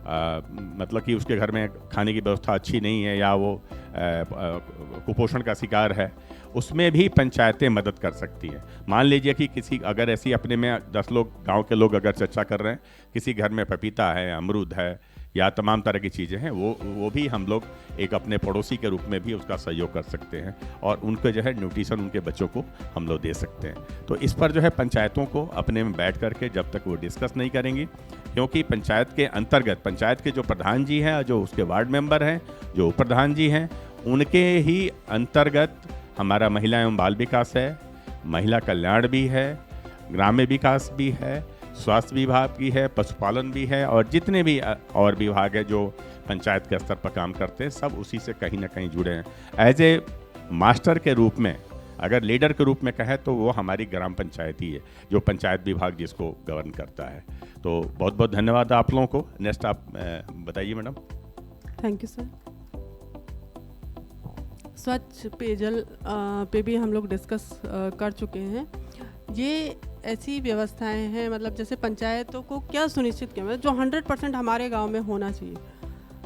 मतलब कि उसके घर में खाने की व्यवस्था अच्छी नहीं है या वो कुपोषण का शिकार है, उसमें भी पंचायतें मदद कर सकती हैं। मान लीजिए कि किसी अगर ऐसी अपने में 10 लोग गांव के लोग अगर चर्चा कर रहे हैं, किसी घर में पपीता है, अमरूद है या तमाम तरह की चीज़ें हैं, वो भी हम लोग एक अपने पड़ोसी के रूप में भी उसका सहयोग कर सकते हैं और उनको जो है न्यूट्रिशन उनके बच्चों को हम लोग दे सकते हैं। तो इस पर जो है पंचायतों को अपने में बैठ करके जब तक वो डिस्कस नहीं करेंगी, क्योंकि पंचायत के अंतर्गत पंचायत के जो प्रधान जी हैं, जो उसके वार्ड मेंबर हैं, जो उप प्रधान जी हैं, उनके ही अंतर्गत हमारा महिला एवं बाल विकास है, महिला कल्याण भी है, ग्राम्य विकास भी है, स्वास्थ्य विभाग भी है, पशुपालन भी है और जितने भी और विभाग है जो पंचायत के स्तर पर काम करते हैं, सब उसी से कहीं ना कहीं जुड़े हैं। एज ए मास्टर के रूप में, अगर लीडर के रूप में कहें तो वो हमारी ग्राम पंचायत ही है, जो पंचायत विभाग जिसको गवर्न करता है। तो बहुत बहुत धन्यवाद आप लोगों को। नेक्स्ट आप बताइए मैडम। Thank you sir. स्वच्छ पेयजल पे भी हम लोग डिस्कस कर चुके हैं। ये ऐसी व्यवस्थाएं हैं, मतलब जैसे पंचायतों को क्या सुनिश्चित किया, मतलब जो 100% हमारे गांव में होना चाहिए,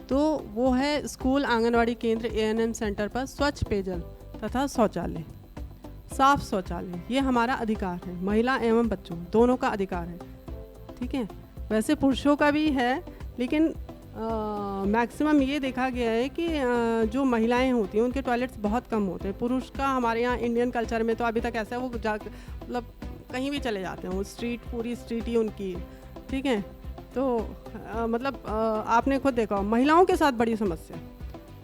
तो वो है स्कूल, आंगनवाड़ी केंद्र, ANM सेंटर पर स्वच्छ पेयजल तथा शौचालय, साफ शौचालय। ये हमारा अधिकार है, महिला एवं बच्चों दोनों का अधिकार है। ठीक है, वैसे पुरुषों का भी है, लेकिन मैक्सिमम ये देखा गया है कि जो महिलाएं होती हैं उनके टॉयलेट्स बहुत कम होते हैं। पुरुष का हमारे यहाँ इंडियन कल्चर में तो अभी तक ऐसा है, वो जा मतलब कहीं भी चले जाते हैं, वो स्ट्रीट, पूरी स्ट्रीट ही उनकी। ठीक है, तो मतलब आपने खुद देखा, महिलाओं के साथ बड़ी समस्या।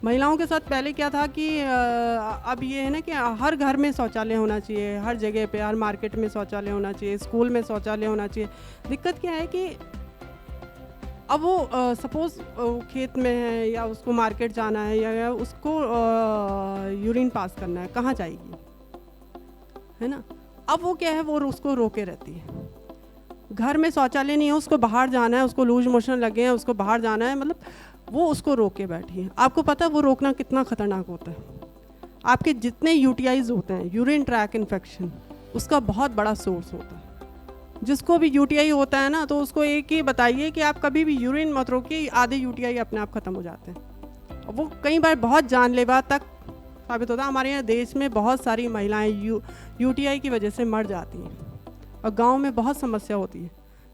महिलाओं के साथ पहले क्या था कि अब ये है ना कि हर घर में शौचालय होना चाहिए, हर जगह पे, हर मार्केट में शौचालय होना चाहिए, स्कूल में शौचालय होना चाहिए। दिक्कत क्या है कि अब वो सपोज खेत में है या उसको मार्केट जाना है या उसको यूरिन पास करना है, कहाँ जाएगी, है ना। अब वो क्या है, वो उसको रोके रहती है। घर में शौचालय नहीं है, उसको बाहर जाना है, उसको लूज मोशन लगे हैं, उसको बाहर जाना है, मतलब वो उसको रोके बैठी है। आपको पता है वो रोकना कितना खतरनाक होता है। आपके जितने UTIs होते हैं, यूरिन ट्रैक इन्फेक्शन, उसका बहुत बड़ा सोर्स होता है। जिसको भी UTI होता है ना, तो उसको एक ही बताइए कि आप कभी भी यूरिन मत रोकिए, आधे UTI अपने आप ख़त्म हो जाते हैं। वो कई बार बहुत जानलेवा तक साबित होता है। हमारे यहाँ देश में बहुत सारी महिलाएं UTI की वजह से मर जाती हैं और गांव में बहुत समस्या होती है।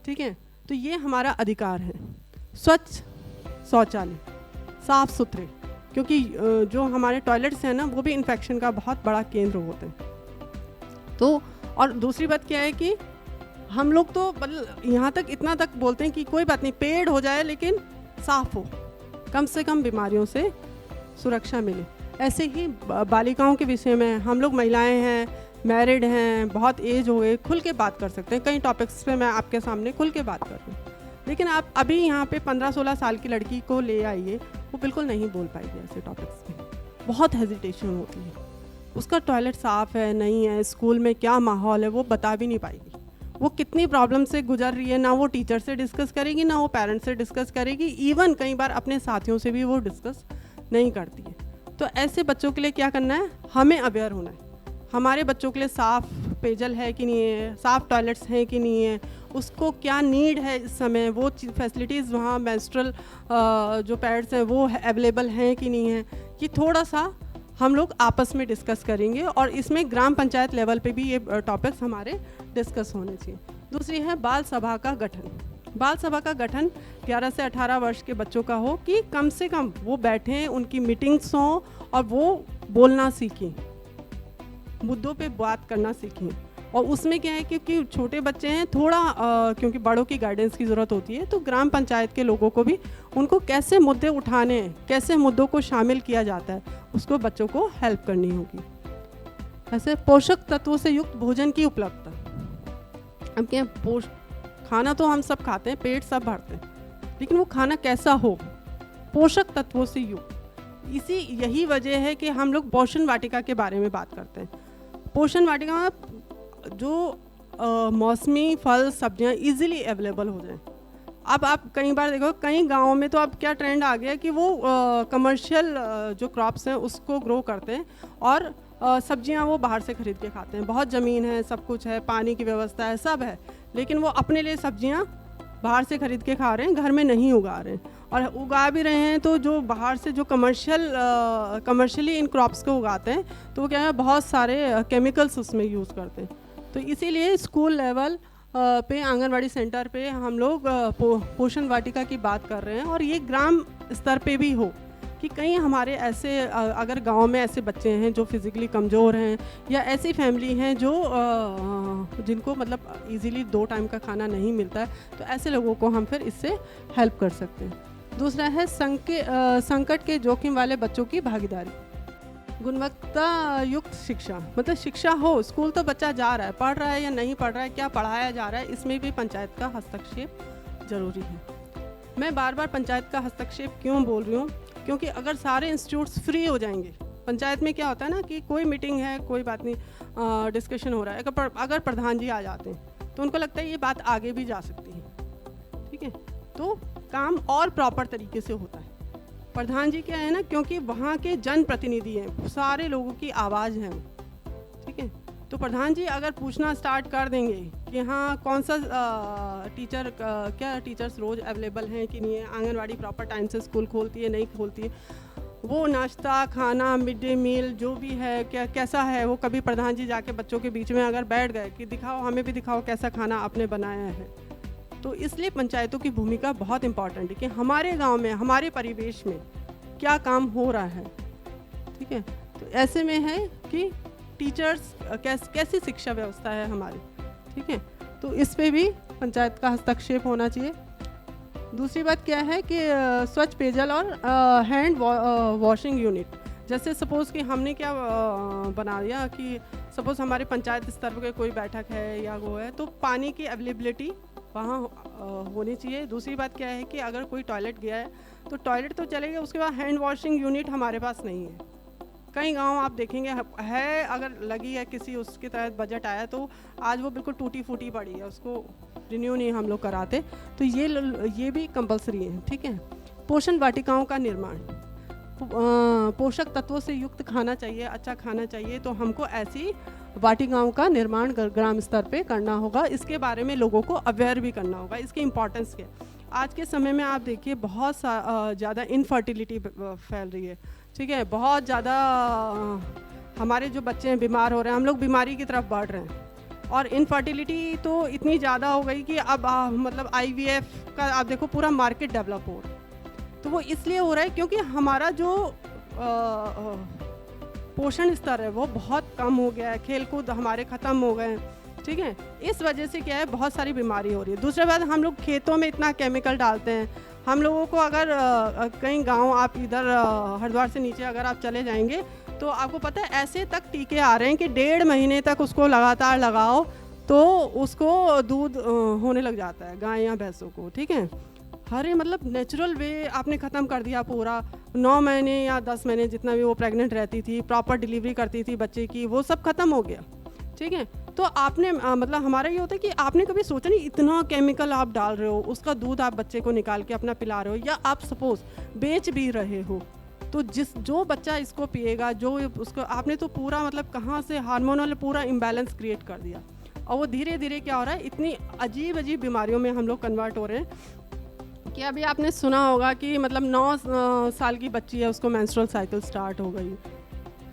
ठीक है, तो ये हमारा अधिकार है। स्वच्छ शौचालय, साफ सुथरे, क्योंकि जो हमारे टॉयलेट्स हैं ना वो भी इन्फेक्शन का बहुत बड़ा केंद्र होते हैं। तो और दूसरी बात क्या है कि हम लोग तो मतलब यहाँ तक इतना तक बोलते हैं कि कोई बात नहीं, पेड़ हो जाए लेकिन साफ हो, कम से कम बीमारियों से सुरक्षा मिले। ऐसे ही बालिकाओं के विषय में हम लोग महिलाएं हैं, मैरिड हैं, बहुत एज हो गए, खुल के बात कर सकते हैं। कई टॉपिक्स पे मैं आपके सामने खुल के बात कर रही हूँ, लेकिन आप अभी यहाँ पे 15-16 साल की लड़की को ले आइए, वो बिल्कुल नहीं बोल पाएगी ऐसे टॉपिक्स पे, बहुत हेजिटेशन होती है। उसका टॉयलेट साफ़ है नहीं है, स्कूल में क्या माहौल है वो बता भी नहीं पाएगी। वो कितनी प्रॉब्लम से गुजर रही है, ना वो टीचर से डिस्कस करेगी, ना वो पेरेंट्स से डिस्कस करेगी, इवन कई बार अपने साथियों से भी वो डिस्कस नहीं करती है। तो ऐसे बच्चों के लिए क्या करना है, हमें अवेयर होना है। हमारे बच्चों के लिए साफ़ पेयजल है कि नहीं है, साफ़ टॉयलेट्स हैं कि नहीं है, उसको क्या नीड है इस समय, वो फैसिलिटीज़ वहाँ मेंस्ट्रुअल जो पैड्स हैं वो अवेलेबल हैं कि नहीं है, ये थोड़ा सा हम लोग आपस में डिस्कस करेंगे। और इसमें ग्राम पंचायत लेवल पे भी ये टॉपिक्स हमारे डिस्कस होने चाहिए। दूसरी है बाल सभा का गठन। बाल सभा का गठन 11 से 18 वर्ष के बच्चों का हो कि कम से कम वो बैठें, उनकी मीटिंग्स हों और वो बोलना सीखें, मुद्दों पे बात करना सीखें। और उसमें क्या है, क्योंकि छोटे बच्चे हैं थोड़ा क्योंकि बड़ों की गाइडेंस की ज़रूरत होती है, तो ग्राम पंचायत के लोगों को भी उनको कैसे मुद्दे उठाने हैं, कैसे मुद्दों को शामिल किया जाता है, उसको बच्चों को हेल्प करनी होगी। ऐसे पोषक तत्वों से युक्त भोजन की उपलब्धता। अब क्या, खाना तो हम सब खाते हैं, पेट सब भरते हैं, लेकिन वो खाना कैसा हो, पोषक तत्वों से युक्त। यही वजह है कि हम लोग पोषण वाटिका के बारे में बात करते हैं। पोषण वाटिका में जो मौसमी फल सब्जियां इजीली अवेलेबल हो जाएं। अब आप कई बार देखो, कई गाँवों में तो अब क्या ट्रेंड आ गया कि वो कमर्शियल जो क्रॉप्स हैं उसको ग्रो करते हैं और सब्जियां वो बाहर से खरीद के खाते हैं। बहुत ज़मीन है, सब कुछ है, पानी की व्यवस्था है, सब है, लेकिन वो अपने लिए सब्जियां बाहर से खरीद के खा रहे हैं, घर में नहीं उगा रहे हैं। और उगा भी रहे हैं तो जो बाहर से जो कमर्शियली इन क्रॉप्स को उगाते हैं तो वो क्या है, बहुत सारे केमिकल्स उसमें यूज़ करते हैं। तो इसीलिए स्कूल लेवल पे, आंगनवाड़ी सेंटर पे हम लोग पोषण वाटिका की बात कर रहे हैं। और ये ग्राम स्तर पे भी हो कि कहीं हमारे ऐसे अगर गांव में ऐसे बच्चे हैं जो फिज़िकली कमज़ोर हैं, या ऐसी फैमिली हैं जो जिनको मतलब इजीली 2 टाइम का खाना नहीं मिलता है, तो ऐसे लोगों को हम फिर इससे हेल्प कर सकते हैं। दूसरा है संकट के जोखिम वाले बच्चों की भागीदारी। गुणवत्ता युक्त शिक्षा, मतलब शिक्षा हो, स्कूल तो बच्चा जा रहा है, पढ़ रहा है या नहीं पढ़ रहा है, क्या पढ़ाया जा रहा है, इसमें भी पंचायत का हस्तक्षेप जरूरी है। मैं बार बार पंचायत का हस्तक्षेप क्यों बोल रही हूँ, क्योंकि अगर सारे इंस्टीट्यूट्स फ्री हो जाएंगे, पंचायत में क्या होता है ना कि कोई मीटिंग है, कोई बात नहीं, डिस्कशन हो रहा है, अगर प्रधान जी आ जाते हैं तो उनको लगता है ये बात आगे भी जा सकती है, ठीक है, तो काम और प्रॉपर तरीके से होता है। प्रधान जी क्या है ना, क्योंकि वहाँ के जनप्रतिनिधि हैं, सारे लोगों की आवाज़ है, ठीक है, तो प्रधान जी अगर पूछना स्टार्ट कर देंगे कि हाँ कौन सा क्या टीचर्स रोज़ अवेलेबल हैं कि नहीं है, आंगनवाड़ी प्रॉपर टाइम से स्कूल खोलती है नहीं खोलती है, वो नाश्ता खाना मिड डे मील जो भी है क्या कैसा है, वो कभी प्रधान जी जाके बच्चों के बीच में अगर बैठ गए कि दिखाओ, हमें भी दिखाओ कैसा खाना आपने बनाया है। तो इसलिए पंचायतों की भूमिका बहुत इम्पॉर्टेंट है कि हमारे गांव में, हमारे परिवेश में क्या काम हो रहा है, ठीक है। तो ऐसे में है कि टीचर्स कैसी शिक्षा व्यवस्था है हमारी, ठीक है, तो इस पे भी पंचायत का हस्तक्षेप होना चाहिए। दूसरी बात क्या है कि स्वच्छ पेयजल और हैंड वॉशिंग यूनिट। जैसे सपोज़ कि हमने क्या बना दिया कि सपोज़ हमारे पंचायत स्तर पर कोई बैठक है या वो है, तो पानी की अवेलेबिलिटी वहाँ होनी चाहिए। दूसरी बात क्या है कि अगर कोई टॉयलेट गया है तो टॉयलेट तो चलेगा, उसके बाद हैंड वॉशिंग यूनिट हमारे पास नहीं है। कई गांव आप देखेंगे है, अगर लगी है किसी उसके तहत बजट आया तो आज वो बिल्कुल टूटी फूटी पड़ी है, उसको रिन्यू नहीं हम लोग कराते, तो ये भी कंपलसरी है, ठीक है। पोषण वाटिकाओं का निर्माण, पोषक तत्वों से युक्त खाना चाहिए, अच्छा खाना चाहिए, तो हमको ऐसी वाटिकाओं का निर्माण ग्राम स्तर पे करना होगा। इसके बारे में लोगों को अवेयर भी करना होगा, इसकी इम्पोर्टेंस क्या। आज के समय में आप देखिए बहुत ज़्यादा इनफर्टिलिटी फैल रही है, ठीक है, बहुत ज़्यादा हमारे जो बच्चे हैं बीमार हो रहे हैं, हम लोग बीमारी की तरफ बढ़ रहे हैं, और इनफर्टिलिटी तो इतनी ज़्यादा हो गई कि अब मतलब IVF का आप देखो पूरा मार्केट डेवलप हो रहा है। तो वो इसलिए हो रहा है क्योंकि हमारा जो पोषण स्तर है वो बहुत कम हो गया है, खेलकूद हमारे ख़त्म हो गए हैं, ठीक है। इस वजह से क्या है, बहुत सारी बीमारी हो रही है। दूसरी बात, हम लोग खेतों में इतना केमिकल डालते हैं। हम लोगों को अगर कहीं गांव, आप इधर हरिद्वार से नीचे अगर आप चले जाएंगे तो आपको पता है ऐसे तक टीके आ रहे हैं कि 1.5 महीने तक उसको लगातार लगाओ तो उसको दूध होने लग जाता है गाय या भैंसों को, ठीक है। हरे मतलब नेचुरल वे आपने ख़त्म कर दिया पूरा। 9 महीने या 10 महीने जितना भी वो प्रेग्नेंट रहती थी, प्रॉपर डिलीवरी करती थी बच्चे की, वो सब ख़त्म हो गया, ठीक है। तो आपने मतलब हमारा ये होता है कि आपने कभी सोचा नहीं इतना केमिकल आप डाल रहे हो, उसका दूध आप बच्चे को निकाल के अपना पिला रहे हो, या आप सपोज बेच भी रहे हो, तो जो बच्चा इसको पिएगा, जो उसको आपने तो पूरा मतलब कहाँ से हार्मोनल पूरा इम्बैलेंस क्रिएट कर दिया। और वो धीरे धीरे क्या हो रहा है, इतनी अजीब अजीब बीमारियों में हम लोग कन्वर्ट हो रहे हैं कि अभी आपने सुना होगा कि मतलब 9 साल की बच्ची है, उसको मेंस्ट्रुअल साइकिल स्टार्ट हो गई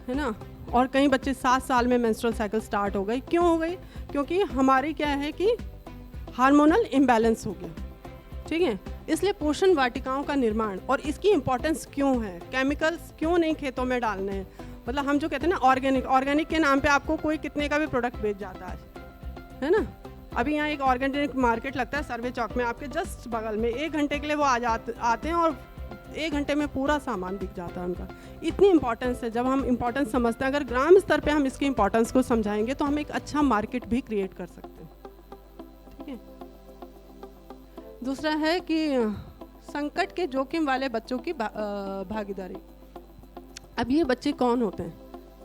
है ना, और कई बच्चे 7 साल में मेंस्ट्रुअल साइकिल स्टार्ट हो गई। क्यों हो गई? क्योंकि हमारी क्या है कि हार्मोनल इम्बैलेंस हो गया, ठीक है। इसलिए पोषण वाटिकाओं का निर्माण, और इसकी इम्पोर्टेंस क्यों है, केमिकल्स क्यों नहीं खेतों में डालने हैं। मतलब हम जो कहते हैं ना ऑर्गेनिक के नाम पे आपको कोई कितने का भी प्रोडक्ट बेच जाता है ना। अभी यहाँ एक ऑर्गेनिक मार्केट लगता है सर्वे चौक में, आपके जस्ट बगल में, 1 घंटे के लिए वो आते हैं और 1 घंटे में पूरा सामान बिक जाता है उनका। इतनी इंपॉर्टेंस है। जब हम इंपॉर्टेंस समझते हैं, अगर ग्राम स्तर पे हम इसकी इंपॉर्टेंस को समझाएंगे तो हम एक अच्छा मार्केट भी क्रिएट कर सकते हैं, ठीक है। दूसरा है कि संकट के जोखिम वाले बच्चों की भागीदारी। अब ये बच्चे कौन होते हैं?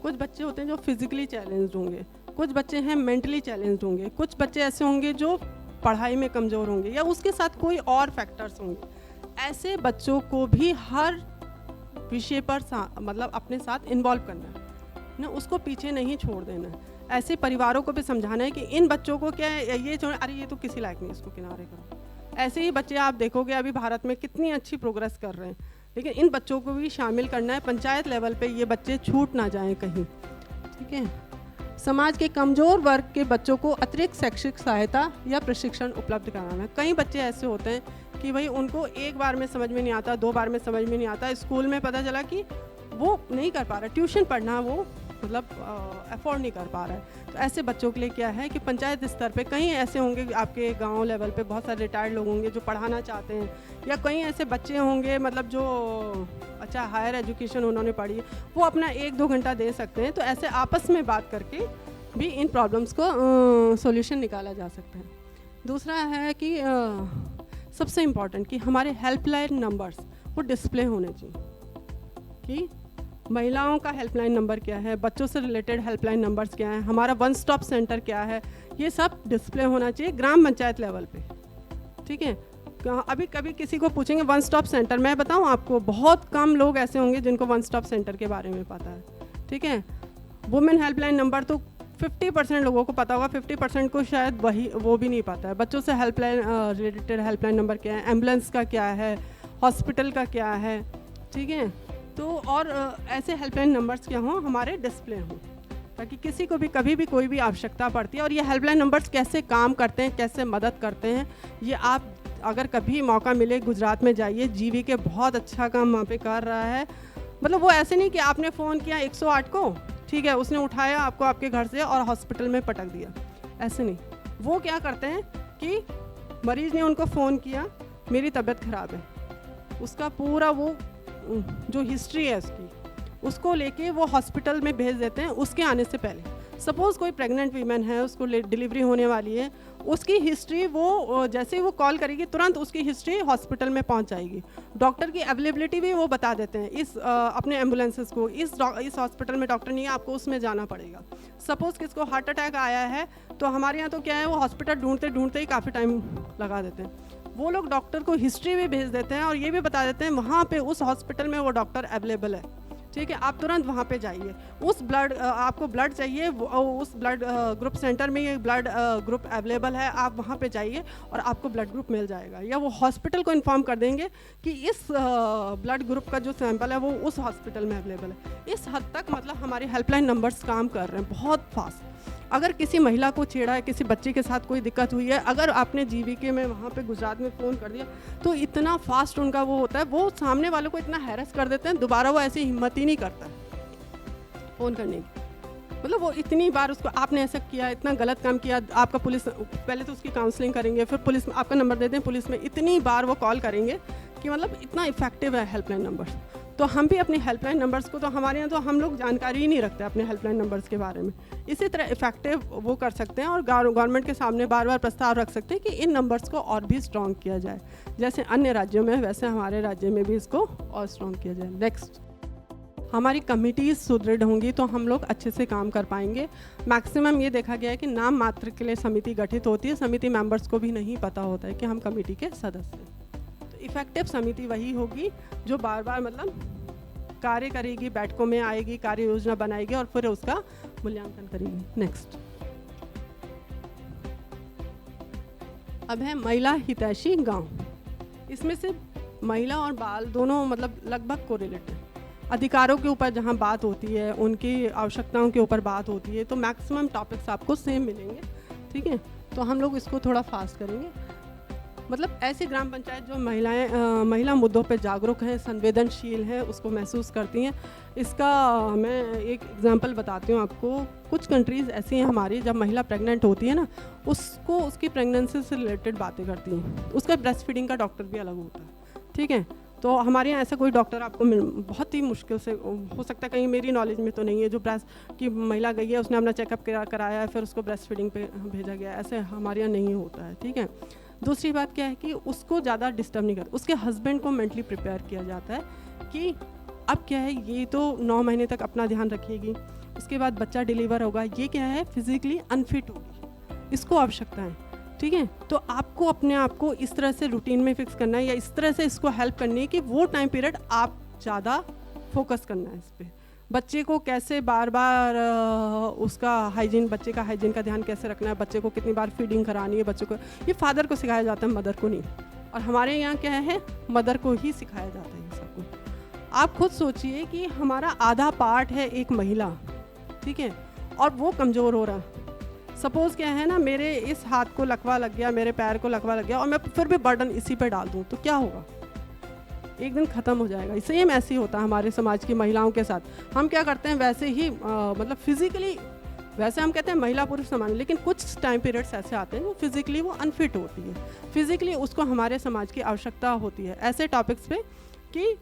कुछ बच्चे होते हैं जो फिजिकली चैलेंज्ड होंगे, कुछ बच्चे हैं मेंटली चैलेंज्ड होंगे, कुछ बच्चे ऐसे होंगे जो पढ़ाई में कमज़ोर होंगे, या उसके साथ कोई और फैक्टर्स होंगे। ऐसे बच्चों को भी हर विषय पर मतलब अपने साथ इन्वॉल्व करना है ना, उसको पीछे नहीं छोड़ देना है। ऐसे परिवारों को भी समझाना है कि इन बच्चों को क्या है, ये अरे ये तो किसी लायक नहीं, इसको किनारे करो। ऐसे ही बच्चे आप देखोगे अभी भारत में कितनी अच्छी प्रोग्रेस कर रहे हैं, लेकिन इन बच्चों को भी शामिल करना है। पंचायत लेवल पे ये बच्चे छूट ना जाएं कहीं, ठीक है। समाज के कमज़ोर वर्ग के बच्चों को अतिरिक्त शैक्षिक सहायता या प्रशिक्षण उपलब्ध कराना। कई बच्चे ऐसे होते हैं कि भाई उनको एक बार में समझ में नहीं आता, 2 बार में समझ में नहीं आता, स्कूल में पता चला कि वो नहीं कर पा रहा, ट्यूशन पढ़ना वो मतलब अफोर्ड नहीं कर पा रहा है। तो ऐसे बच्चों के लिए क्या है कि पंचायत स्तर पे कई ऐसे होंगे, आपके गांव लेवल पे बहुत सारे रिटायर्ड लोग होंगे जो पढ़ाना चाहते हैं, या कई ऐसे बच्चे होंगे मतलब जो अच्छा हायर एजुकेशन उन्होंने पढ़ी, वो अपना 1-2 घंटा दे सकते हैं। तो ऐसे आपस में बात करके भी इन प्रॉब्लम्स को सॉल्यूशन निकाला जा सकता है। दूसरा है कि सबसे इम्पॉर्टेंट कि हमारे हेल्पलाइन नंबर्स वो डिस्प्ले होने चाहिए, कि महिलाओं का हेल्पलाइन नंबर क्या है, बच्चों से रिलेटेड हेल्पलाइन नंबर्स क्या है, हमारा 1 स्टॉप सेंटर क्या है, ये सब डिस्प्ले होना चाहिए ग्राम पंचायत लेवल पे, ठीक है। अभी कभी किसी को पूछेंगे 1 स्टॉप सेंटर, मैं बताऊं आपको बहुत कम लोग ऐसे होंगे जिनको 1 स्टॉप सेंटर के बारे में पता है, ठीक है। वुमेन हेल्पलाइन नंबर तो 50% लोगों को पता होगा, 50% को शायद वो भी नहीं पता है। बच्चों से हेल्पलाइन रिलेटेड हेल्पलाइन नंबर क्या है, एम्बुलेंस का क्या है, हॉस्पिटल का क्या है, ठीक है। तो और ऐसे हेल्पलाइन नंबर्स क्या हों, हमारे डिस्प्ले हों, ताकि किसी को भी कभी भी कोई भी आवश्यकता पड़ती है। और ये हेल्पलाइन नंबर्स कैसे काम करते हैं, कैसे मदद करते हैं, ये आप अगर कभी मौका मिले गुजरात में जाइए, GVK बहुत अच्छा काम वहाँ पे कर रहा है। मतलब वो ऐसे नहीं कि आपने फ़ोन किया 108 को, ठीक है, उसने उठाया आपको आपके घर से और हॉस्पिटल में पटक दिया, ऐसे नहीं। वो क्या करते हैं कि मरीज़ ने उनको फ़ोन किया, मेरी तबीयत ख़राब है, उसका पूरा वो जो हिस्ट्री है उसको लेके वो हॉस्पिटल में भेज देते हैं उसके आने से पहले। सपोज़ कोई प्रेग्नेंट वीमेन है, उसको डिलीवरी होने वाली है, उसकी हिस्ट्री वो जैसे ही वो कॉल करेगी तुरंत उसकी हिस्ट्री हॉस्पिटल में पहुंच जाएगी। डॉक्टर की अवेलेबिलिटी भी वो बता देते हैं इस अपने एम्बुलेंसेस को, इस हॉस्पिटल में डॉक्टर नहीं है, आपको उसमें जाना पड़ेगा। सपोज़ किसको हार्ट अटैक आया है तो हमारे यहाँ तो क्या है, वो हॉस्पिटल ढूंढते ही काफ़ी टाइम लगा देते हैं। वो लोग डॉक्टर को हिस्ट्री भी भेज देते हैं और ये भी बता देते हैं वहाँ पे उस हॉस्पिटल में वो डॉक्टर अवेलेबल है, ठीक है, आप तुरंत वहाँ पे जाइए। उस आपको ब्लड चाहिए, उस ब्लड ग्रुप सेंटर में ये ब्लड ग्रुप अवेलेबल है, आप वहाँ पे जाइए और आपको ब्लड ग्रुप मिल जाएगा। या वो हॉस्पिटल को इन्फॉर्म कर देंगे कि इस ब्लड ग्रुप का जो सैंपल है वो उस हॉस्पिटल में अवेलेबल है। इस हद तक मतलब हमारे हेल्पलाइन नंबर्स काम कर रहे हैं बहुत फास्ट। अगर किसी महिला को छेड़ा है, किसी बच्चे के साथ कोई दिक्कत हुई है, अगर आपने जीवीके में वहाँ पे गुजरात में फ़ोन कर दिया तो इतना फास्ट उनका वो होता है, वो सामने वालों को इतना हैरेस कर देते हैं, दोबारा वो ऐसी हिम्मत ही नहीं करता फ़ोन करने की। मतलब वो इतनी बार उसको आपने ऐसा किया, इतना गलत काम किया, आपका पुलिस पहले तो उसकी काउंसलिंग करेंगे, फिर पुलिस में आपका नंबर देते हैं, पुलिस में इतनी बार वो कॉल करेंगे कि मतलब इतना इफेक्टिव है हेल्पलाइन नंबर्स। तो हम भी अपने हेल्पलाइन नंबर्स को, तो हमारे यहाँ तो हम लोग जानकारी ही नहीं रखते अपने हेल्पलाइन नंबर्स के बारे में, इसी तरह इफेक्टिव वो कर सकते हैं और गवर्नमेंट के सामने बार बार प्रस्ताव रख सकते हैं कि इन नंबर्स को और भी स्ट्रॉन्ग किया जाए, जैसे अन्य राज्यों में वैसे हमारे राज्य में भी इसको और स्ट्रॉन्ग किया जाए। नेक्स्ट, हमारी कमिटीज़ सुदृढ़ होंगी तो हम लोग अच्छे से काम कर पाएंगे। मैक्सिमम ये देखा गया है कि नाम मात्र के लिए समिति गठित होती है, समिति मेंबर्स को भी नहीं पता होता है कि हम कमेटी के सदस्य हैं। तो इफेक्टिव समिति वही होगी जो बार बार मतलब कार्य करेगी, बैठकों में आएगी, कार्य योजना बनाएगी और फिर उसका मूल्यांकन करेगी। नेक्स्ट, अब है महिला हितैषी गांव। इसमें से महिला और बाल दोनों मतलब लगभग कोरिलेटेड है। अधिकारों के ऊपर जहाँ बात होती है, उनकी आवश्यकताओं के ऊपर बात होती है, तो मैक्सिमम टॉपिक्स आपको सेम मिलेंगे, ठीक है। तो हम लोग इसको थोड़ा फास्ट करेंगे। मतलब ऐसी ग्राम पंचायत जो महिला मुद्दों पे जागरूक हैं, संवेदनशील हैं, उसको महसूस करती हैं। इसका मैं एक एग्जांपल बताती हूँ आपको। कुछ कंट्रीज़ ऐसी हैं हमारी, जब महिला प्रेग्नेंट होती है ना, उसको उसकी प्रेगनेंसी से रिलेटेड बातें करती हैं। उसका ब्रेस्ट फीडिंग का डॉक्टर भी अलग होता है, ठीक है। तो हमारे यहाँ ऐसा कोई डॉक्टर आपको बहुत ही मुश्किल से हो सकता है, कहीं मेरी नॉलेज में तो नहीं है, जो ब्रेस्ट की महिला गई है, उसने अपना चेकअप कराया है, फिर उसको ब्रेस्ट फीडिंग पे भेजा गया, ऐसे हमारे यहाँ नहीं होता है, ठीक है। दूसरी बात क्या है कि उसको ज़्यादा डिस्टर्ब नहीं कर, उसके हस्बैंड को मेंटली प्रिपेयर किया जाता है कि अब क्या है, ये तो 9 महीने तक अपना ध्यान रखेगी, उसके बाद बच्चा डिलीवर होगा, ये क्या है फिजिकली अनफिट होगी, इसको आवश्यकता है, ठीक है। तो आपको अपने आप को इस तरह से रूटीन में फिक्स करना है या इस तरह से इसको हेल्प करनी है कि वो टाइम पीरियड आप ज़्यादा फोकस करना है इस पर। बच्चे को कैसे बार बार उसका हाइजीन, बच्चे का हाइजीन का ध्यान कैसे रखना है, बच्चे को कितनी बार फीडिंग करानी है, बच्चे को, ये फादर को सिखाया जाता है, मदर को नहीं। और हमारे यहाँ क्या है, मदर को ही सिखाया जाता है ये सब कुछ। आप खुद सोचिए कि हमारा आधा पार्ट है एक महिला, ठीक है, और वो कमज़ोर हो रहा है। सपोज़ क्या है ना, मेरे इस हाथ को लकवा लग गया, मेरे पैर को लकवा लग गया और मैं फिर भी बर्डन इसी पे डाल दूँ तो क्या होगा, एक दिन ख़त्म हो जाएगा। सेम ऐसे ही होता है हमारे समाज की महिलाओं के साथ। हम क्या करते हैं, वैसे ही मतलब फिज़िकली वैसे हम कहते हैं महिला पुरुष समान, लेकिन कुछ टाइम पीरियड्स ऐसे आते हैं वो फिज़िकली वो अनफिट होती है, फिज़िकली उसको हमारे समाज की आवश्यकता होती है ऐसे टॉपिक्स पे कि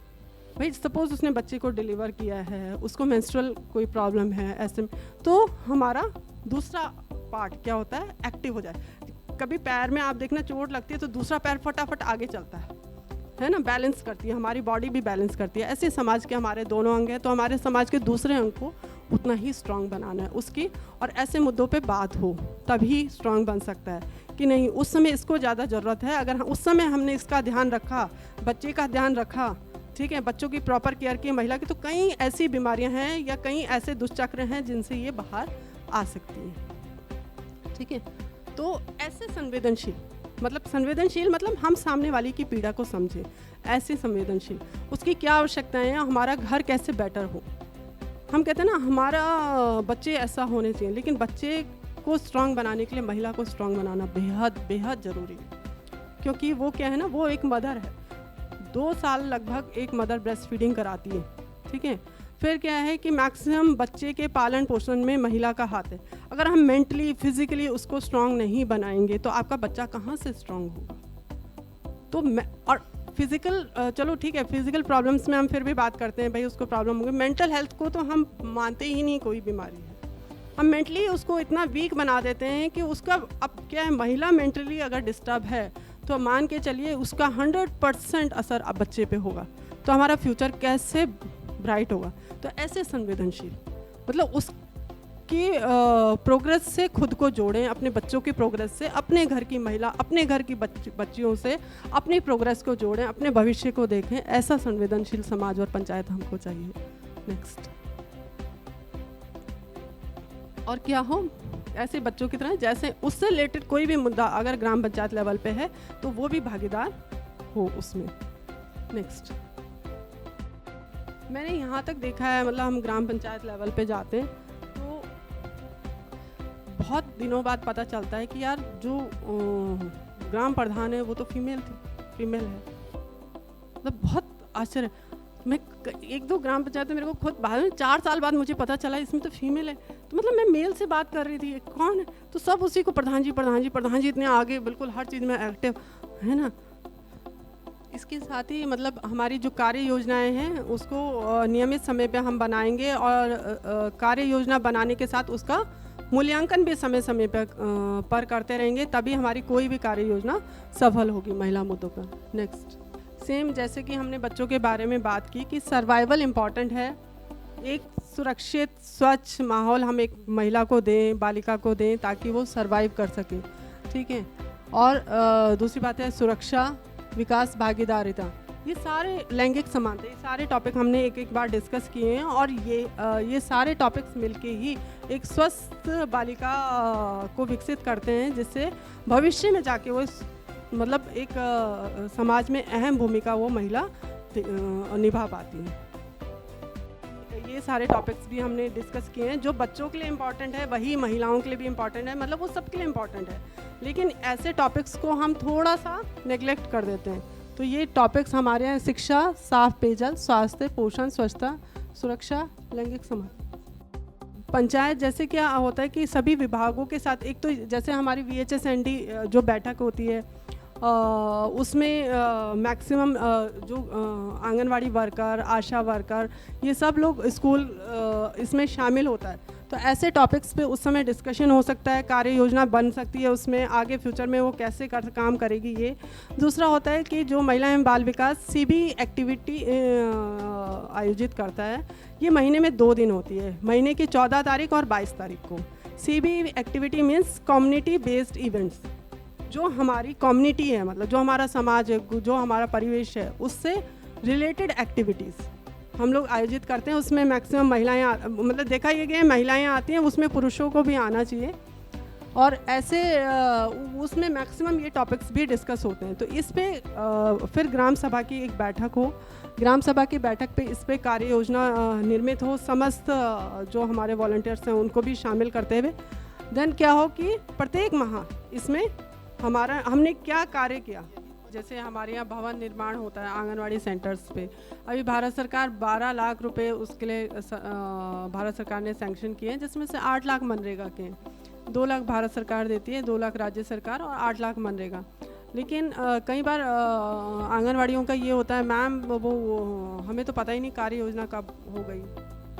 भाई सपोज़ उसने बच्चे को डिलीवर किया है, उसको मेंस्ट्रुअल कोई प्रॉब्लम है, ऐसे तो हमारा दूसरा पार्ट क्या होता है, एक्टिव हो जाए। कभी पैर में आप देखना चोट लगती है तो दूसरा पैर फटाफट आगे चलता है ना, बैलेंस करती है, हमारी बॉडी भी बैलेंस करती है। ऐसे समाज के हमारे दोनों अंग हैं, तो हमारे समाज के दूसरे अंग को उतना ही स्ट्रांग बनाना है उसकी, और ऐसे मुद्दों पे बात हो तभी स्ट्रांग बन सकता है कि नहीं उस समय इसको ज़्यादा ज़रूरत है। अगर उस समय हमने इसका ध्यान रखा, बच्चे का ध्यान रखा, ठीक है, बच्चों की प्रॉपर केयर की महिला की, तो कई ऐसी बीमारियां हैं या कई ऐसे दुष्चक्र हैं जिनसे ये बाहर आ सकती हैं, ठीक है। तो ऐसे संवेदनशील मतलब हम सामने वाले की पीड़ा को समझें, ऐसे संवेदनशील, उसकी क्या आवश्यकताएं हैं, हमारा घर कैसे बेटर हो। हम कहते हैं ना हमारा बच्चे ऐसा होने चाहिए, लेकिन बच्चे को स्ट्रांग बनाने के लिए महिला को स्ट्रांग बनाना बेहद बेहद ज़रूरी है, क्योंकि वो क्या है ना, वो एक मदर है, 2 साल लगभग एक मदर ब्रेस्ट फीडिंग कराती है, ठीक है। फिर क्या है कि मैक्सिमम बच्चे के पालन पोषण में महिला का हाथ है। अगर हम मेंटली फिजिकली उसको स्ट्रांग नहीं बनाएंगे तो आपका बच्चा कहाँ से स्ट्रांग होगा। तो और फिजिकल, चलो ठीक है, फिजिकल प्रॉब्लम्स में हम फिर भी बात करते हैं, भाई उसको प्रॉब्लम होगी। मेंटल हेल्थ को तो हम मानते ही नहीं कोई बीमारी है, हम मेंटली उसको इतना वीक बना देते हैं कि उसका, अब क्या है, महिला मेंटली अगर डिस्टर्ब है तो मान के चलिए उसका 100% असर अब बच्चे पे होगा, तो हमारा फ्यूचर कैसे ब्राइट होगा। तो ऐसे संवेदनशील मतलब उसकी प्रोग्रेस से खुद को जोड़ें, अपने बच्चों की प्रोग्रेस से, अपने घर की महिला, अपने घर की बच्चियों से अपनी प्रोग्रेस को जोड़ें, अपने भविष्य को देखें। ऐसा संवेदनशील समाज और पंचायत हमको चाहिए। नेक्स्ट, और क्या हो, ऐसे बच्चों की तरह जैसे उससे रिलेटेड कोई भी मुद्दा अगर ग्राम पंचायत लेवल पे है तो वो भी भागीदार हो उसमें। नेक्स्ट, मैंने यहाँ तक देखा है, मतलब हम ग्राम पंचायत लेवल पे जाते हैं तो बहुत दिनों बाद पता चलता है कि यार जो ग्राम प्रधान है वो तो फीमेल है। मतलब बहुत आश्चर्य। मैं एक दो ग्राम पंचायत में मेरे को खुद बाद में 4 साल बाद मुझे पता चला इसमें तो फीमेल है। तो मतलब मैं मेल से बात कर रही थी, कौन है, तो सब उसी को प्रधान जी इतने आगे, बिल्कुल हर चीज़ में एक्टिव है ना। इसके साथ ही मतलब हमारी जो कार्य योजनाएं हैं उसको नियमित समय पे हम बनाएंगे और कार्य योजना बनाने के साथ उसका मूल्यांकन भी समय पर करते रहेंगे, तभी हमारी कोई भी कार्य योजना सफल होगी महिला मुद्दों पर। नेक्स्ट, सेम जैसे कि हमने बच्चों के बारे में बात की कि सर्वाइवल इम्पॉर्टेंट है। एक सुरक्षित स्वच्छ माहौल हम एक महिला को दें, बालिका को दें, ताकि वो सर्वाइव कर सके, ठीक है। और दूसरी बात है सुरक्षा, विकास, भागीदारिता, ये सारे लैंगिक समानता, ये सारे टॉपिक हमने एक बार डिस्कस किए हैं और ये सारे टॉपिक्स मिलके ही एक स्वस्थ बालिका को विकसित करते हैं, जिससे भविष्य में जाके वो मतलब एक समाज में अहम भूमिका वो महिला निभा पाती है। ये सारे टॉपिक्स भी हमने डिस्कस किए हैं। जो बच्चों के लिए इम्पॉर्टेंट है वही महिलाओं के लिए भी इम्पॉर्टेंट है, मतलब वो सबके लिए इम्पॉर्टेंट है, लेकिन ऐसे टॉपिक्स को हम थोड़ा सा नेग्लेक्ट कर देते हैं। तो ये टॉपिक्स हमारे यहाँ शिक्षा, साफ पेयजल, स्वास्थ्य, पोषण, स्वच्छता, सुरक्षा, लैंगिक समानता। पंचायत जैसे क्या होता है कि सभी विभागों के साथ, एक तो जैसे हमारी VHSND जो बैठक होती है उसमें मैक्सिमम जो आंगनवाड़ी वर्कर, आशा वर्कर, ये सब लोग स्कूल इसमें शामिल होता है। तो ऐसे टॉपिक्स पे उस समय डिस्कशन हो सकता है, कार्य योजना बन सकती है उसमें, आगे फ्यूचर में वो कैसे काम करेगी ये। दूसरा होता है कि जो महिला एवं बाल विकास CB एक्टिविटी आयोजित करता है, ये महीने में 2 दिन होती है, महीने की 14 तारीख और 22 तारीख को। CB activity means community based events, जो हमारी कम्युनिटी है, मतलब जो हमारा समाज है, जो हमारा परिवेश है, उससे रिलेटेड एक्टिविटीज़ हम लोग आयोजित करते हैं। उसमें मैक्सिमम महिलाएं मतलब देखा ये गया महिलाएं आती हैं, उसमें पुरुषों को भी आना चाहिए, और ऐसे उसमें मैक्सिमम ये टॉपिक्स भी डिस्कस होते हैं। तो इस पे फिर ग्राम सभा की एक बैठक हो, ग्राम सभा की बैठक पे इस पे कार्य योजना निर्मित हो, समस्त जो हमारे वॉलंटियर्स हैं उनको भी शामिल करते हुए। देन क्या हो कि प्रत्येक माह इसमें हमने क्या कार्य किया, जैसे हमारे यहाँ भवन निर्माण होता है आंगनवाड़ी सेंटर्स पे, अभी भारत सरकार 12 लाख रुपए उसके लिए भारत सरकार ने सैंक्शन किए हैं, जिसमें से 8 लाख मनरेगा के हैं। 2 लाख भारत सरकार देती है, 2 लाख राज्य सरकार और 8 लाख मनरेगा। लेकिन कई बार आंगनवाड़ियों का ये होता है, मैम वो हमें तो पता ही नहीं कार्य योजना कब हो गई,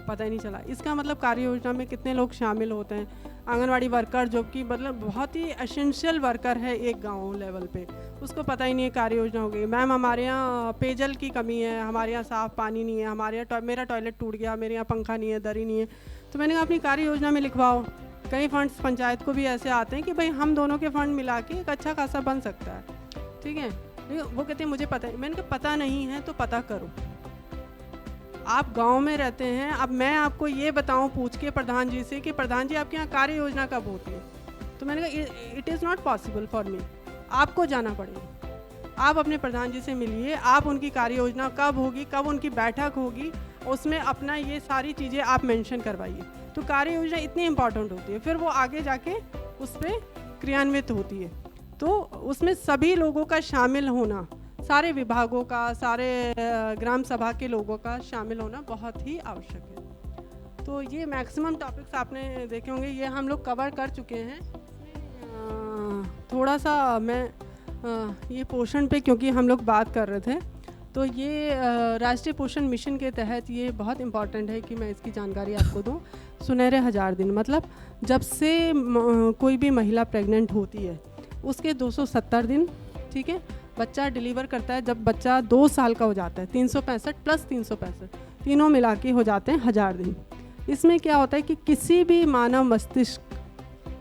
पता ही नहीं चला। इसका मतलब कार्य योजना में कितने लोग शामिल होते हैं। आंगनवाड़ी वर्कर जो कि मतलब बहुत ही एसेंशियल वर्कर है एक गांव लेवल पे, उसको पता ही नहीं है कार्य योजना हो गई। मैम हमारे यहाँ पेयजल की कमी है, हमारे यहाँ साफ़ पानी नहीं है, हमारे यहाँ मेरा टॉयलेट टूट गया, मेरे यहाँ पंखा नहीं है, दरी नहीं है। तो मैंने कहा अपनी कार्य योजना में लिखवाओ। कई फंड्स पंचायत को भी ऐसे आते हैं कि भाई हम दोनों के फंड मिला के एक अच्छा खासा बन सकता है, ठीक है। वो कहते हैं मुझे पता है। मैंने कहा पता नहीं है तो पता करो, आप गांव में रहते हैं। अब मैं आपको ये बताऊं पूछ के प्रधान जी से कि प्रधान जी आपके यहाँ कार्य योजना कब होती है, तो मैंने कहा it is not possible for me, आपको जाना पड़ेगा। आप अपने प्रधान जी से मिलिए, आप उनकी कार्य योजना कब होगी, कब उनकी बैठक होगी, उसमें अपना ये सारी चीज़ें आप मेंशन करवाइए। तो कार्य योजना इतनी इम्पॉर्टेंट होती है, फिर वो आगे जाके उस पर क्रियान्वित होती है। तो उसमें सभी लोगों का शामिल होना, सारे विभागों का, सारे ग्राम सभा के लोगों का शामिल होना बहुत ही आवश्यक है। तो ये मैक्सिमम टॉपिक्स आपने देखे होंगे, ये हम लोग कवर कर चुके हैं। थोड़ा सा मैं ये पोषण पे क्योंकि हम लोग बात कर रहे थे, तो ये राष्ट्रीय पोषण मिशन के तहत ये बहुत इम्पॉर्टेंट है कि मैं इसकी जानकारी आपको दूं। सुनहरे 1000 दिन, मतलब जब से कोई भी महिला प्रेग्नेंट होती है उसके 270 दिन, ठीक है, बच्चा डिलीवर करता है। जब बच्चा 2 साल का हो जाता है, 365 प्लस 365 तीनों मिला के हो जाते हैं 1000 दिन। इसमें क्या होता है कि किसी भी मानव मस्तिष्क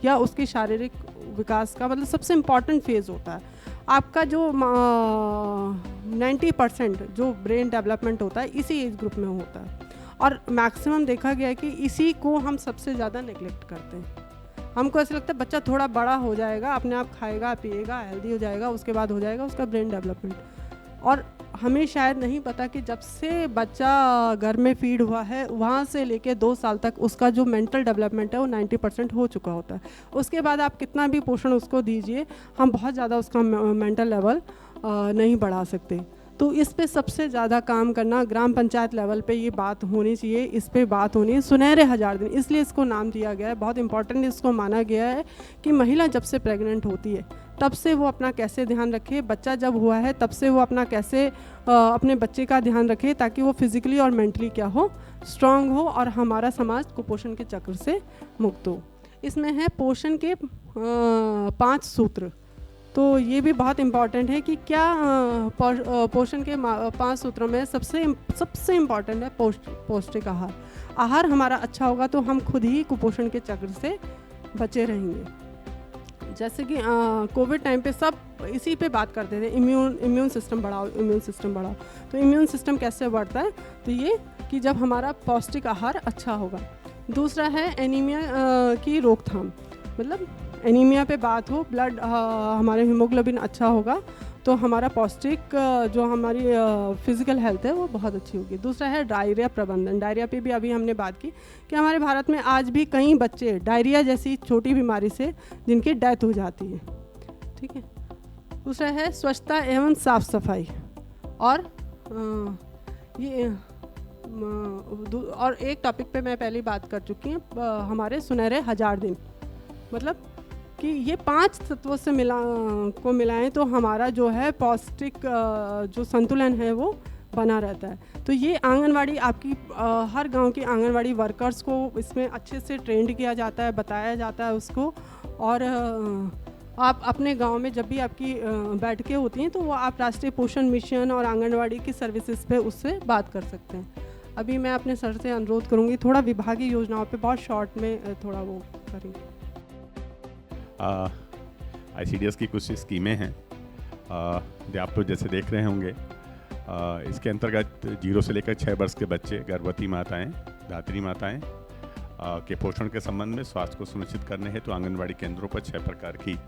या उसके शारीरिक विकास का मतलब सबसे इम्पॉर्टेंट फेज़ होता है। आपका जो 90% जो ब्रेन डेवलपमेंट होता है इसी एज ग्रुप में होता है, और मैक्सिमम देखा गया है कि इसी को हम सबसे ज़्यादा नेग्लेक्ट करते हैं। हमको ऐसा लगता है बच्चा थोड़ा बड़ा हो जाएगा, अपने आप खाएगा पिएगा, हेल्दी हो जाएगा, उसके बाद हो जाएगा उसका ब्रेन डेवलपमेंट। और हमें शायद नहीं पता कि जब से बच्चा घर में फीड हुआ है वहाँ से लेके 2 साल तक उसका जो मेंटल डेवलपमेंट है वो 90% हो चुका होता है। उसके बाद आप कितना भी पोषण उसको दीजिए, हम बहुत ज़्यादा उसका मेंटल लेवल नहीं बढ़ा सकते। तो इस पे सबसे ज़्यादा काम करना, ग्राम पंचायत लेवल पे ये बात होनी चाहिए, इस पे बात होनी है। सुनहरे 1000 दिन इसलिए इसको नाम दिया गया है, बहुत इंपॉर्टेंट इसको माना गया है कि महिला जब से प्रेग्नेंट होती है तब से वो अपना कैसे ध्यान रखे, बच्चा जब हुआ है तब से वो अपना कैसे अपने बच्चे का ध्यान रखे ताकि वो फिज़िकली और मेंटली क्या हो, स्ट्रांग हो और हमारा समाज कुपोषण के चक्र से मुक्त हो। इसमें है पोषण के 5 सूत्र। तो ये भी बहुत इम्पॉर्टेंट है कि क्या पोषण के 5 सूत्रों में सबसे इम्पॉर्टेंट है पौष्टिक आहार। आहार हमारा अच्छा होगा तो हम खुद ही कुपोषण के चक्र से बचे रहेंगे। जैसे कि कोविड टाइम पे सब इसी पे बात करते थे, इम्यून सिस्टम बढ़ाओ, इम्यून सिस्टम बढ़ाओ। तो इम्यून सिस्टम कैसे बढ़ता है? तो ये कि जब हमारा पौष्टिक आहार अच्छा होगा। दूसरा है एनीमिया की रोकथाम, मतलब एनीमिया पे बात हो, ब्लड हमारे हीमोग्लोबिन अच्छा होगा तो हमारा पौष्टिक जो हमारी फिज़िकल हेल्थ है वो बहुत अच्छी होगी। दूसरा है डायरिया प्रबंधन। डायरिया पे भी अभी हमने बात की कि हमारे भारत में आज भी कई बच्चे डायरिया जैसी छोटी बीमारी से जिनकी डेथ हो जाती है, ठीक है। दूसरा है स्वच्छता एवं साफ सफाई। और ये और एक टॉपिक पे मैं पहले बात कर चुकी हूँ, हमारे सुनहरे 1000 दिन, मतलब कि ये 5 तत्वों से मिलाएं तो हमारा जो है पौष्टिक जो संतुलन है वो बना रहता है। तो ये आंगनवाड़ी आपकी हर गांव की आंगनवाड़ी वर्कर्स को इसमें अच्छे से ट्रेंड किया जाता है, बताया जाता है उसको। और आप अपने गांव में जब भी आपकी बैठकें होती हैं तो वो आप राष्ट्रीय पोषण मिशन और आंगनवाड़ी की सर्विसेज पे उससे बात कर सकते हैं। अभी मैं अपने सर से अनुरोध करूँगी थोड़ा विभागीय योजनाओं पे बहुत शॉर्ट में थोड़ा वो करेंगे। ICDS की कुछ स्कीमें हैं जो आप तो जैसे देख रहे होंगे। इसके अंतर्गत 0 से लेकर 6 वर्ष के बच्चे, गर्भवती माताएं, धात्री माताएं के पोषण के संबंध में स्वास्थ्य को सुनिश्चित करने हेतु आंगनबाड़ी केंद्रों पर 6 प्रकार की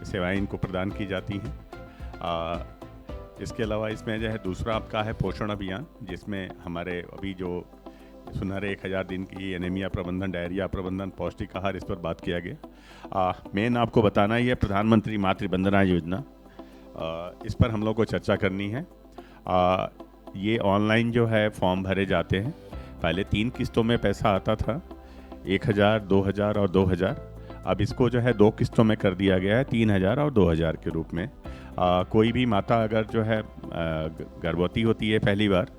सेवाएं इनको प्रदान की जाती हैं। इसके अलावा इसमें जो है दूसरा आपका है पोषण अभियान, जिसमें हमारे अभी जो सुनहरे 1000 दिन की एनीमिया प्रबंधन, डायरिया प्रबंधन, पौष्टिक आहार, इस पर बात किया गया। मेन आपको बताना ही है प्रधानमंत्री मातृ वंदना योजना, इस पर हम लोग को चर्चा करनी है। ये ऑनलाइन जो है फॉर्म भरे जाते हैं। पहले 3 किस्तों में पैसा आता था, 1000, 2000 और 2000। अब इसको जो है 2 किस्तों में कर दिया गया है, 3000 और 2000 के रूप में। कोई भी माता अगर जो है गर्भवती होती है पहली बार,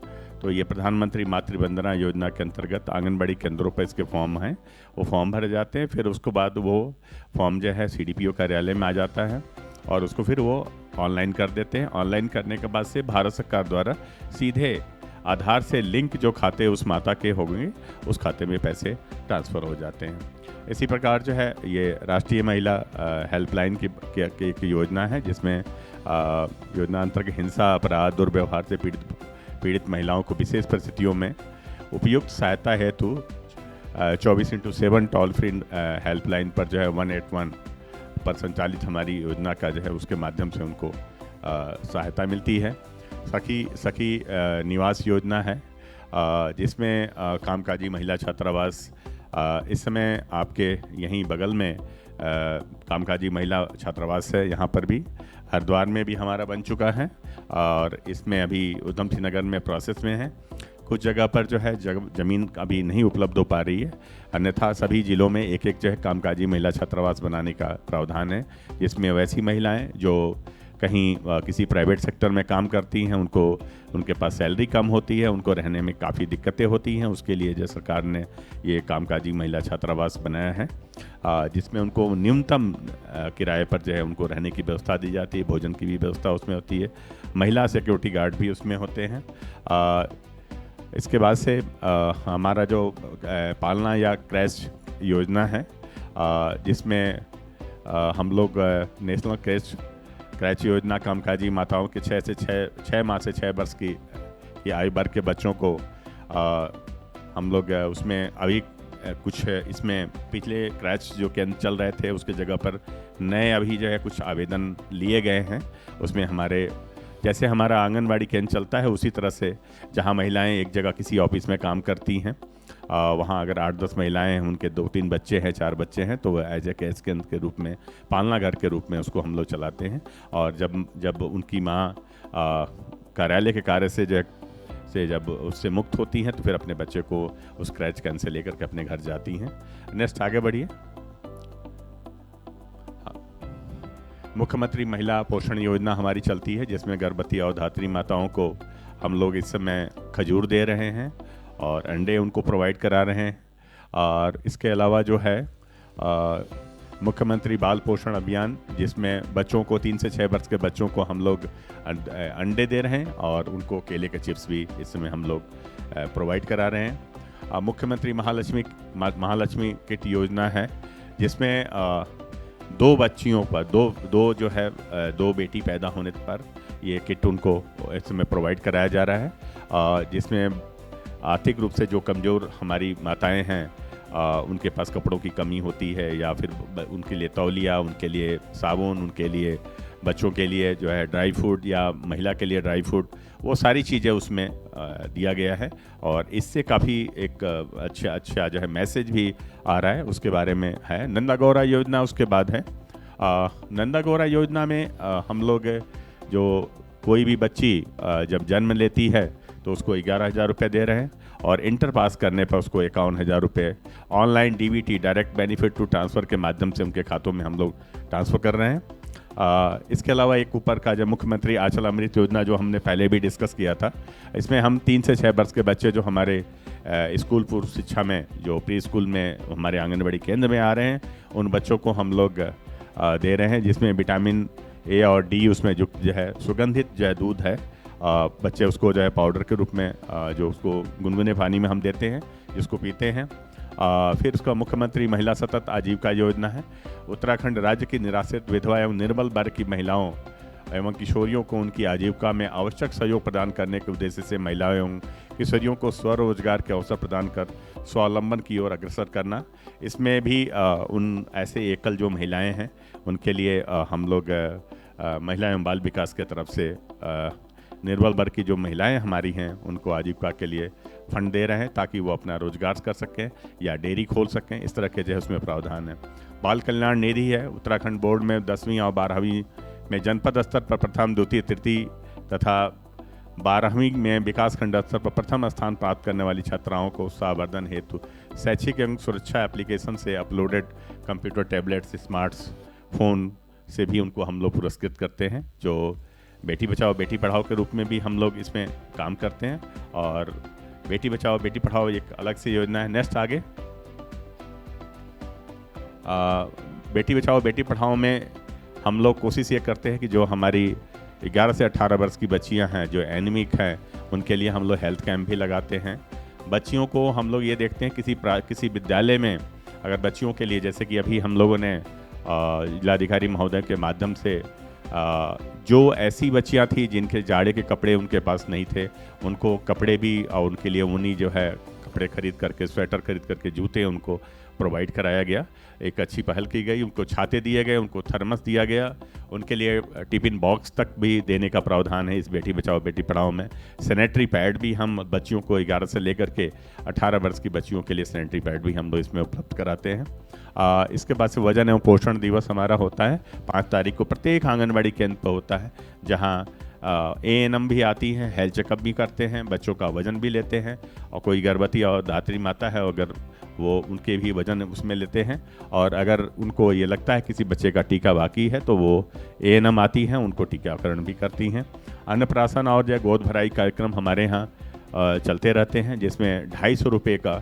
तो ये प्रधानमंत्री मातृ वंदना योजना के अंतर्गत आंगनबाड़ी केंद्रों पर इसके फॉर्म हैं, वो फॉर्म भरे जाते हैं। फिर उसके बाद वो फॉर्म जो है CDPO कार्यालय में आ जाता है और उसको फिर वो ऑनलाइन कर देते हैं। ऑनलाइन करने के बाद से भारत सरकार द्वारा सीधे आधार से लिंक जो खाते उस माता के होंगे उस खाते में पैसे ट्रांसफ़र हो जाते हैं। इसी प्रकार जो है ये राष्ट्रीय महिला हेल्पलाइन की योजना है, जिसमें योजना अंतर्गत हिंसा, अपराध, दुर्व्यवहार से पीड़ित महिलाओं को विशेष परिस्थितियों में उपयुक्त सहायता हेतु 24x7 टोल फ्री हेल्पलाइन पर जो है 181 पर संचालित हमारी योजना का जो है उसके माध्यम से उनको सहायता मिलती है। सखी निवास योजना है, जिसमें कामकाजी महिला छात्रावास इस समय आपके यहीं बगल में कामकाजी महिला छात्रावास है। यहाँ पर भी हरिद्वार में भी हमारा बन चुका है और इसमें अभी उधम सिंह नगर में प्रोसेस में है। कुछ जगह पर जो है ज़मीन अभी नहीं उपलब्ध हो पा रही है, अन्यथा सभी ज़िलों में एक जो है कामकाजी महिला छात्रावास बनाने का प्रावधान है, जिसमें वैसी महिलाएं जो कहीं किसी प्राइवेट सेक्टर में काम करती हैं, उनके पास सैलरी कम होती है, उनको रहने में काफ़ी दिक्कतें होती हैं। उसके लिए जो सरकार ने ये कामकाजी महिला छात्रावास बनाया है, जिसमें उनको न्यूनतम किराए पर जो है उनको रहने की व्यवस्था दी जाती है, भोजन की भी व्यवस्था उसमें होती है, महिला सिक्योरिटी गार्ड भी उसमें होते हैं। इसके बाद से हमारा जो पालना या क्रैच योजना है, जिसमें हम लोग नेशनल क्रैच योजना कामकाजी माताओं के 6 माह से 6 वर्ष की आयु वर्ग के बच्चों को हम लोग उसमें अभी कुछ इसमें पिछले क्रैच जो केंद्र चल रहे थे उसके जगह पर नए अभी जो है कुछ आवेदन लिए गए हैं। उसमें हमारे जैसे हमारा आंगनवाड़ी केंद्र चलता है उसी तरह से जहाँ महिलाएं एक जगह किसी ऑफिस में काम करती हैं, वहाँ अगर 8-10 महिलाएं हैं, उनके 2-3 बच्चे हैं, 4 बच्चे हैं, तो एज ए केस केंद्र के रूप में, पालना घर के रूप में उसको हम लोग चलाते हैं। और जब उनकी माँ कार्यालय के कार्य से जब उससे मुक्त होती हैं तो फिर अपने बच्चे को उस क्रैच कैन से लेकर के अपने घर जाती हैं। नेक्स्ट आगे बढ़िए। मुख्यमंत्री महिला पोषण योजना हमारी चलती है, जिसमें गर्भवती और धात्री माताओं को हम लोग इस समय खजूर दे रहे हैं और अंडे उनको प्रोवाइड करा रहे हैं। और इसके अलावा जो है मुख्यमंत्री बाल पोषण अभियान, जिसमें बच्चों को 3 से 6 वर्ष के बच्चों को हम लोग अंडे दे रहे हैं और उनको केले के चिप्स भी इस समय हम लोग प्रोवाइड करा रहे हैं। मुख्यमंत्री महालक्ष्मी किट योजना है, जिसमें 2 बच्चियों पर दो बेटी पैदा होने पर ये किट उनको इस समय प्रोवाइड कराया जा रहा है, जिसमें आर्थिक रूप से जो कमज़ोर हमारी माताएं हैं, उनके पास कपड़ों की कमी होती है या फिर उनके लिए तौलिया, उनके लिए साबुन, उनके लिए बच्चों के लिए जो है ड्राई फ्रूट या महिला के लिए ड्राई फ्रूट, वो सारी चीज़ें उसमें दिया गया है। और इससे काफ़ी एक अच्छा जो है मैसेज भी आ रहा है, उसके बारे में है। नंदा गौरा योजना उसके बाद है। नंदा गौरा योजना में हम लोग जो कोई भी बच्ची जब जन्म लेती है तो उसको 11,000 रुपये दे रहे हैं और इंटर पास करने पर उसको 51,000 रुपये online DBT direct benefit to transfer के माध्यम से उनके खातों में हम लोग ट्रांसफ़र कर रहे हैं। इसके अलावा एक ऊपर का जो मुख्यमंत्री आंचल अमृत योजना जो हमने पहले भी डिस्कस किया था, इसमें हम 3 से 6 वर्ष के बच्चे जो हमारे स्कूल पूर्व शिक्षा में जो प्री स्कूल में हमारे आंगनबाड़ी केंद्र में आ रहे हैं, उन बच्चों को हम लोग दे रहे हैं, जिसमें विटामिन A और D उसमें जो है सुगंधित जो है दूध है, बच्चे उसको जो है पाउडर के रूप में जो उसको गुनगुने पानी में हम देते हैं, जिसको पीते हैं। फिर उसका मुख्यमंत्री महिला सतत आजीविका योजना है। उत्तराखंड राज्य की निराश्रित विधवा एवं निर्बल वर्ग की महिलाओं एवं किशोरियों को उनकी आजीविका में आवश्यक सहयोग प्रदान करने के उद्देश्य से महिलाओं एवं किशोरियों को स्वरोजगार के अवसर प्रदान कर स्वावलंबन की ओर अग्रसर करना। इसमें भी उन ऐसे एकल जो महिलाएं हैं उनके लिए हम लोग महिला एवं बाल विकास के तरफ से निर्बल वर्ग की जो महिलाएं हमारी हैं उनको आजीविका के लिए फंड दे रहे हैं, ताकि वो अपना रोजगार कर सकें या डेयरी खोल सकें। इस तरह के जो है उसमें प्रावधान है। बाल कल्याण निधि है। उत्तराखंड बोर्ड में 10वीं और 12वीं में जनपद स्तर पर प्रथम, द्वितीय, तृतीय तथा 12वीं में विकासखंड स्तर पर प्रथम स्थान प्राप्त करने वाली छात्राओं को उत्साहवर्धन हेतु शैक्षिक एवं सुरक्षा एप्लीकेशन से अपलोडेड कंप्यूटर, टैबलेट्स, स्मार्टफोन से भी उनको हम लोग पुरस्कृत करते हैं। जो बेटी बचाओ बेटी पढ़ाओ के रूप में भी हम लोग इसमें काम करते हैं और बेटी बचाओ बेटी पढ़ाओ एक अलग से योजना है। नेक्स्ट आगे। बेटी बचाओ बेटी पढ़ाओ में हम लोग कोशिश ये करते हैं कि जो हमारी 11 से 18 वर्ष की बच्चियां हैं जो एनीमिक हैं, उनके लिए हम लोग हेल्थ कैंप भी लगाते हैं। बच्चियों को हम लोग ये देखते हैं किसी विद्यालय में अगर बच्चियों के लिए, जैसे कि अभी हम लोगों ने जिलाधिकारी महोदय के माध्यम से जो ऐसी बच्चियां थी जिनके जाड़े के कपड़े उनके पास नहीं थे, उनको कपड़े भी और उनके लिए ऊनी जो है कपड़े खरीद करके, स्वेटर खरीद करके, जूते उनको प्रोवाइड कराया गया। एक अच्छी पहल की गई। उनको छाते दिए गए, उनको थर्मस दिया गया, उनके लिए टिफिन बॉक्स तक भी देने का प्रावधान है इस बेटी बचाओ बेटी पढ़ाओ में। सैनिटरी पैड भी हम बच्चियों को 11 से लेकर के 18 वर्ष की बच्चियों के लिए सैनिटरी पैड भी हम लोग इसमें उपलब्ध कराते हैं। इसके बाद से वजन एवं पोषण दिवस हमारा होता है 5 तारीख को, प्रत्येक आंगनबाड़ी केंद्र पर होता है, जहाँ ANM भी आती हैं, हेल्थ चेकअप भी करते हैं, बच्चों का वजन भी लेते हैं, और कोई गर्भवती और धात्री माता है अगर वो उनके भी वजन उसमें लेते हैं। और अगर उनको ये लगता है किसी बच्चे का टीका बाकी है तो वो ANM आती हैं, उनको टीकाकरण भी करती हैं। अन्नप्राशन और जो गोद भराई कार्यक्रम हमारे यहाँ चलते रहते हैं, जिसमें 250 रुपये का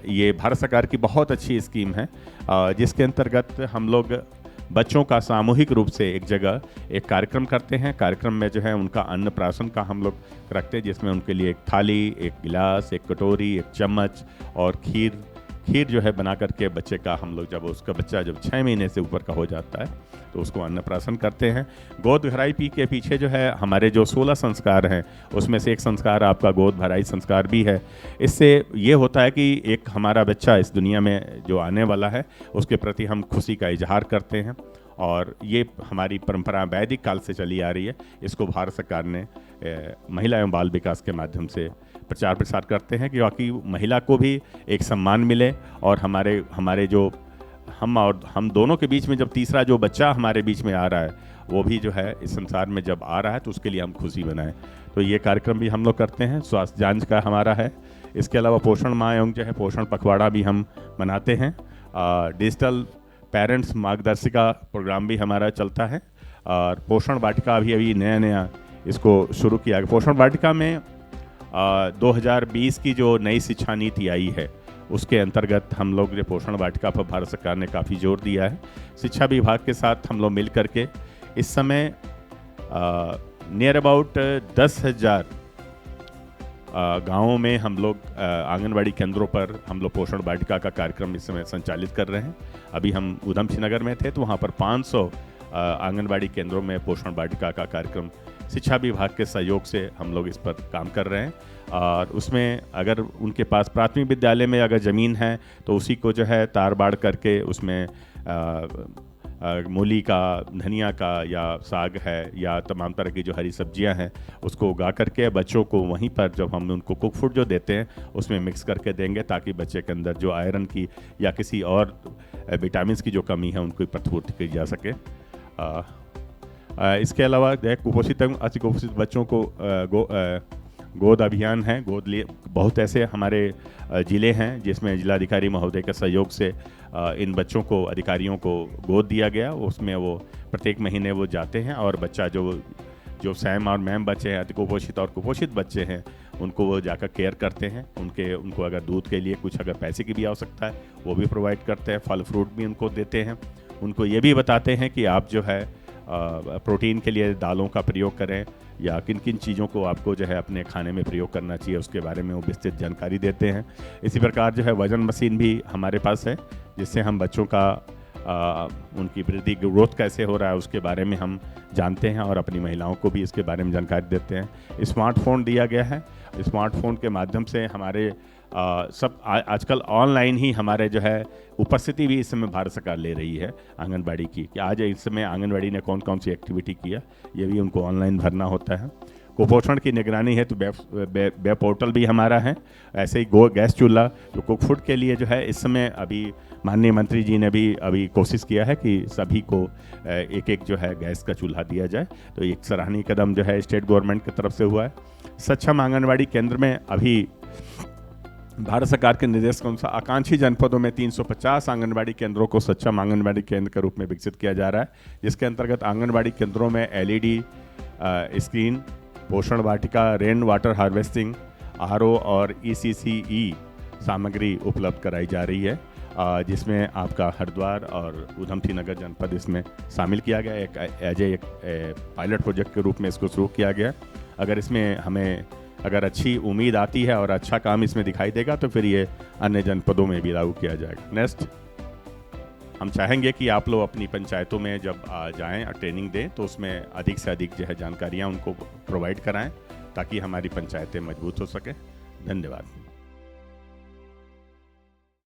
ये भारत सरकार की बहुत अच्छी स्कीम है, जिसके अंतर्गत हम लोग बच्चों का सामूहिक रूप से एक जगह एक कार्यक्रम करते हैं। कार्यक्रम में जो है उनका अन्नप्राशन का हम लोग रखते हैं, जिसमें उनके लिए एक थाली, एक गिलास, एक कटोरी, एक चम्मच और खीर जो है बना करके बच्चे का हम लोग, जब उसका बच्चा जब 6 महीने से ऊपर का हो जाता है तो उसको अन्नप्राशन करते हैं। गोद भराई पी के पीछे जो है हमारे जो 16 संस्कार हैं उसमें से एक संस्कार आपका गोद भराई संस्कार भी है। इससे ये होता है कि एक हमारा बच्चा इस दुनिया में जो आने वाला है उसके प्रति हम खुशी का इजहार करते हैं, और ये हमारी परंपरा वैदिक काल से चली आ रही है। इसको भारत सरकार ने महिला एवं बाल विकास के माध्यम से प्रचार प्रसार करते हैं कि बाकी महिला को भी एक सम्मान मिले, और हमारे जो हम दोनों के बीच में जब तीसरा जो बच्चा हमारे बीच में आ रहा है वो भी जो है इस संसार में जब आ रहा है तो उसके लिए हम खुशी बनाएं। तो ये कार्यक्रम भी हम लोग करते हैं। स्वास्थ्य जांच का हमारा है। इसके अलावा पोषण माह एवं जो है पोषण पखवाड़ा भी हम मनाते हैं। डिजिटल पेरेंट्स मार्गदर्शिका प्रोग्राम भी हमारा चलता है, और पोषण वाटिका अभी नया इसको शुरू किया गया। पोषण वाटिका में 2020 की जो नई शिक्षा नीति आई है उसके अंतर्गत हम लोग जो पोषण वाटिका पर भारत सरकार ने काफ़ी जोर दिया है। शिक्षा विभाग के साथ हम लोग मिल करके इस समय नियर अबाउट 10,000 गाँवों में हम लोग आंगनबाड़ी केंद्रों पर हम लोग पोषण वाटिका का कार्यक्रम इस समय संचालित कर रहे हैं। अभी हम उधमसिंह नगर में थे तो वहाँ पर 500 आंगनबाड़ी केंद्रों में पोषण वाटिका का कार्यक्रम शिक्षा विभाग के सहयोग से हम लोग इस पर काम कर रहे हैं। और उसमें अगर उनके पास प्राथमिक विद्यालय में अगर ज़मीन है तो उसी को जो है तार बाड़ करके उसमें मूली का, धनिया का, या साग है, या तमाम तरह की जो हरी सब्जियां हैं उसको उगा करके बच्चों को वहीं पर जब हम उनको कुक फूड जो देते हैं उसमें मिक्स करके देंगे, ताकि बच्चे के अंदर जो आयरन की या किसी और विटामिन की जो कमी है उनको प्रतिपूर्ति की जा सके। इसके अलावा कुपोषित एवं अतिकुपोषित बच्चों को गोद अभियान है। गोद लिए बहुत ऐसे हमारे ज़िले हैं जिसमें जिलाधिकारी महोदय के सहयोग से इन बच्चों को, अधिकारियों को गोद दिया गया। उसमें वो प्रत्येक महीने वो जाते हैं और बच्चा जो सैम और मैम बच्चे हैं, अतिकुपोषित और कुपोषित बच्चे हैं, उनको वो जाकर केयर करते हैं। उनको अगर दूध के लिए कुछ अगर पैसे की भी आवश्यकता है वो भी प्रोवाइड करते हैं। फल फ्रूट भी उनको देते हैं। उनको ये भी बताते हैं कि आप जो है प्रोटीन के लिए दालों का प्रयोग करें, या किन किन चीज़ों को आपको जो है अपने खाने में प्रयोग करना चाहिए उसके बारे में वो विस्तृत जानकारी देते हैं। इसी प्रकार जो है वजन मशीन भी हमारे पास है, जिससे हम बच्चों का उनकी वृद्धि ग्रोथ कैसे हो रहा है उसके बारे में हम जानते हैं, और अपनी महिलाओं को भी इसके बारे में जानकारी देते हैं। स्मार्टफोन दिया गया है। स्मार्टफोन के माध्यम से हमारे सब आजकल ऑनलाइन ही हमारे जो है उपस्थिति भी इस समय भारत सरकार ले रही है आंगनबाड़ी की, कि आज इस समय आंगनबाड़ी ने कौन कौन सी एक्टिविटी किया, ये भी उनको ऑनलाइन भरना होता है। कुपोषण की निगरानी है तो वेब पोर्टल भी हमारा है। ऐसे ही गैस चूल्हा जो कुक फूड के लिए जो है इस समय अभी माननीय मंत्री जी ने भी अभी कोशिश किया है कि सभी को एक एक जो है गैस का चूल्हा दिया जाए। तो एक सराहनीय कदम जो है स्टेट गवर्नमेंट की तरफ से हुआ है। सक्षम आंगनबाड़ी केंद्र में अभी भारत सरकार के निर्देश के अनुसार आकांक्षी जनपदों में 350 आंगनबाड़ी केंद्रों को सक्षम आंगनबाड़ी केंद्र के रूप में विकसित किया जा रहा है, जिसके अंतर्गत आंगनबाड़ी केंद्रों में LED स्क्रीन, पोषण वाटिका, रेन वाटर हार्वेस्टिंग, RO और ECCE सामग्री उपलब्ध कराई जा रही है, जिसमें आपका हरिद्वार और उधमसिंह नगर जनपद इसमें शामिल किया गया। एक पायलट प्रोजेक्ट के रूप में इसको शुरू किया गया। अगर इसमें हमें अच्छी उम्मीद आती है और अच्छा काम इसमें दिखाई देगा तो फिर ये अन्य जनपदों में भी लागू किया जाएगा। नेक्स्ट, हम चाहेंगे कि आप लोग अपनी पंचायतों में जब जाएं और ट्रेनिंग दें तो उसमें अधिक से अधिक जो है जानकारियाँ उनको प्रोवाइड कराएं, ताकि हमारी पंचायतें मजबूत हो सकें। धन्यवाद।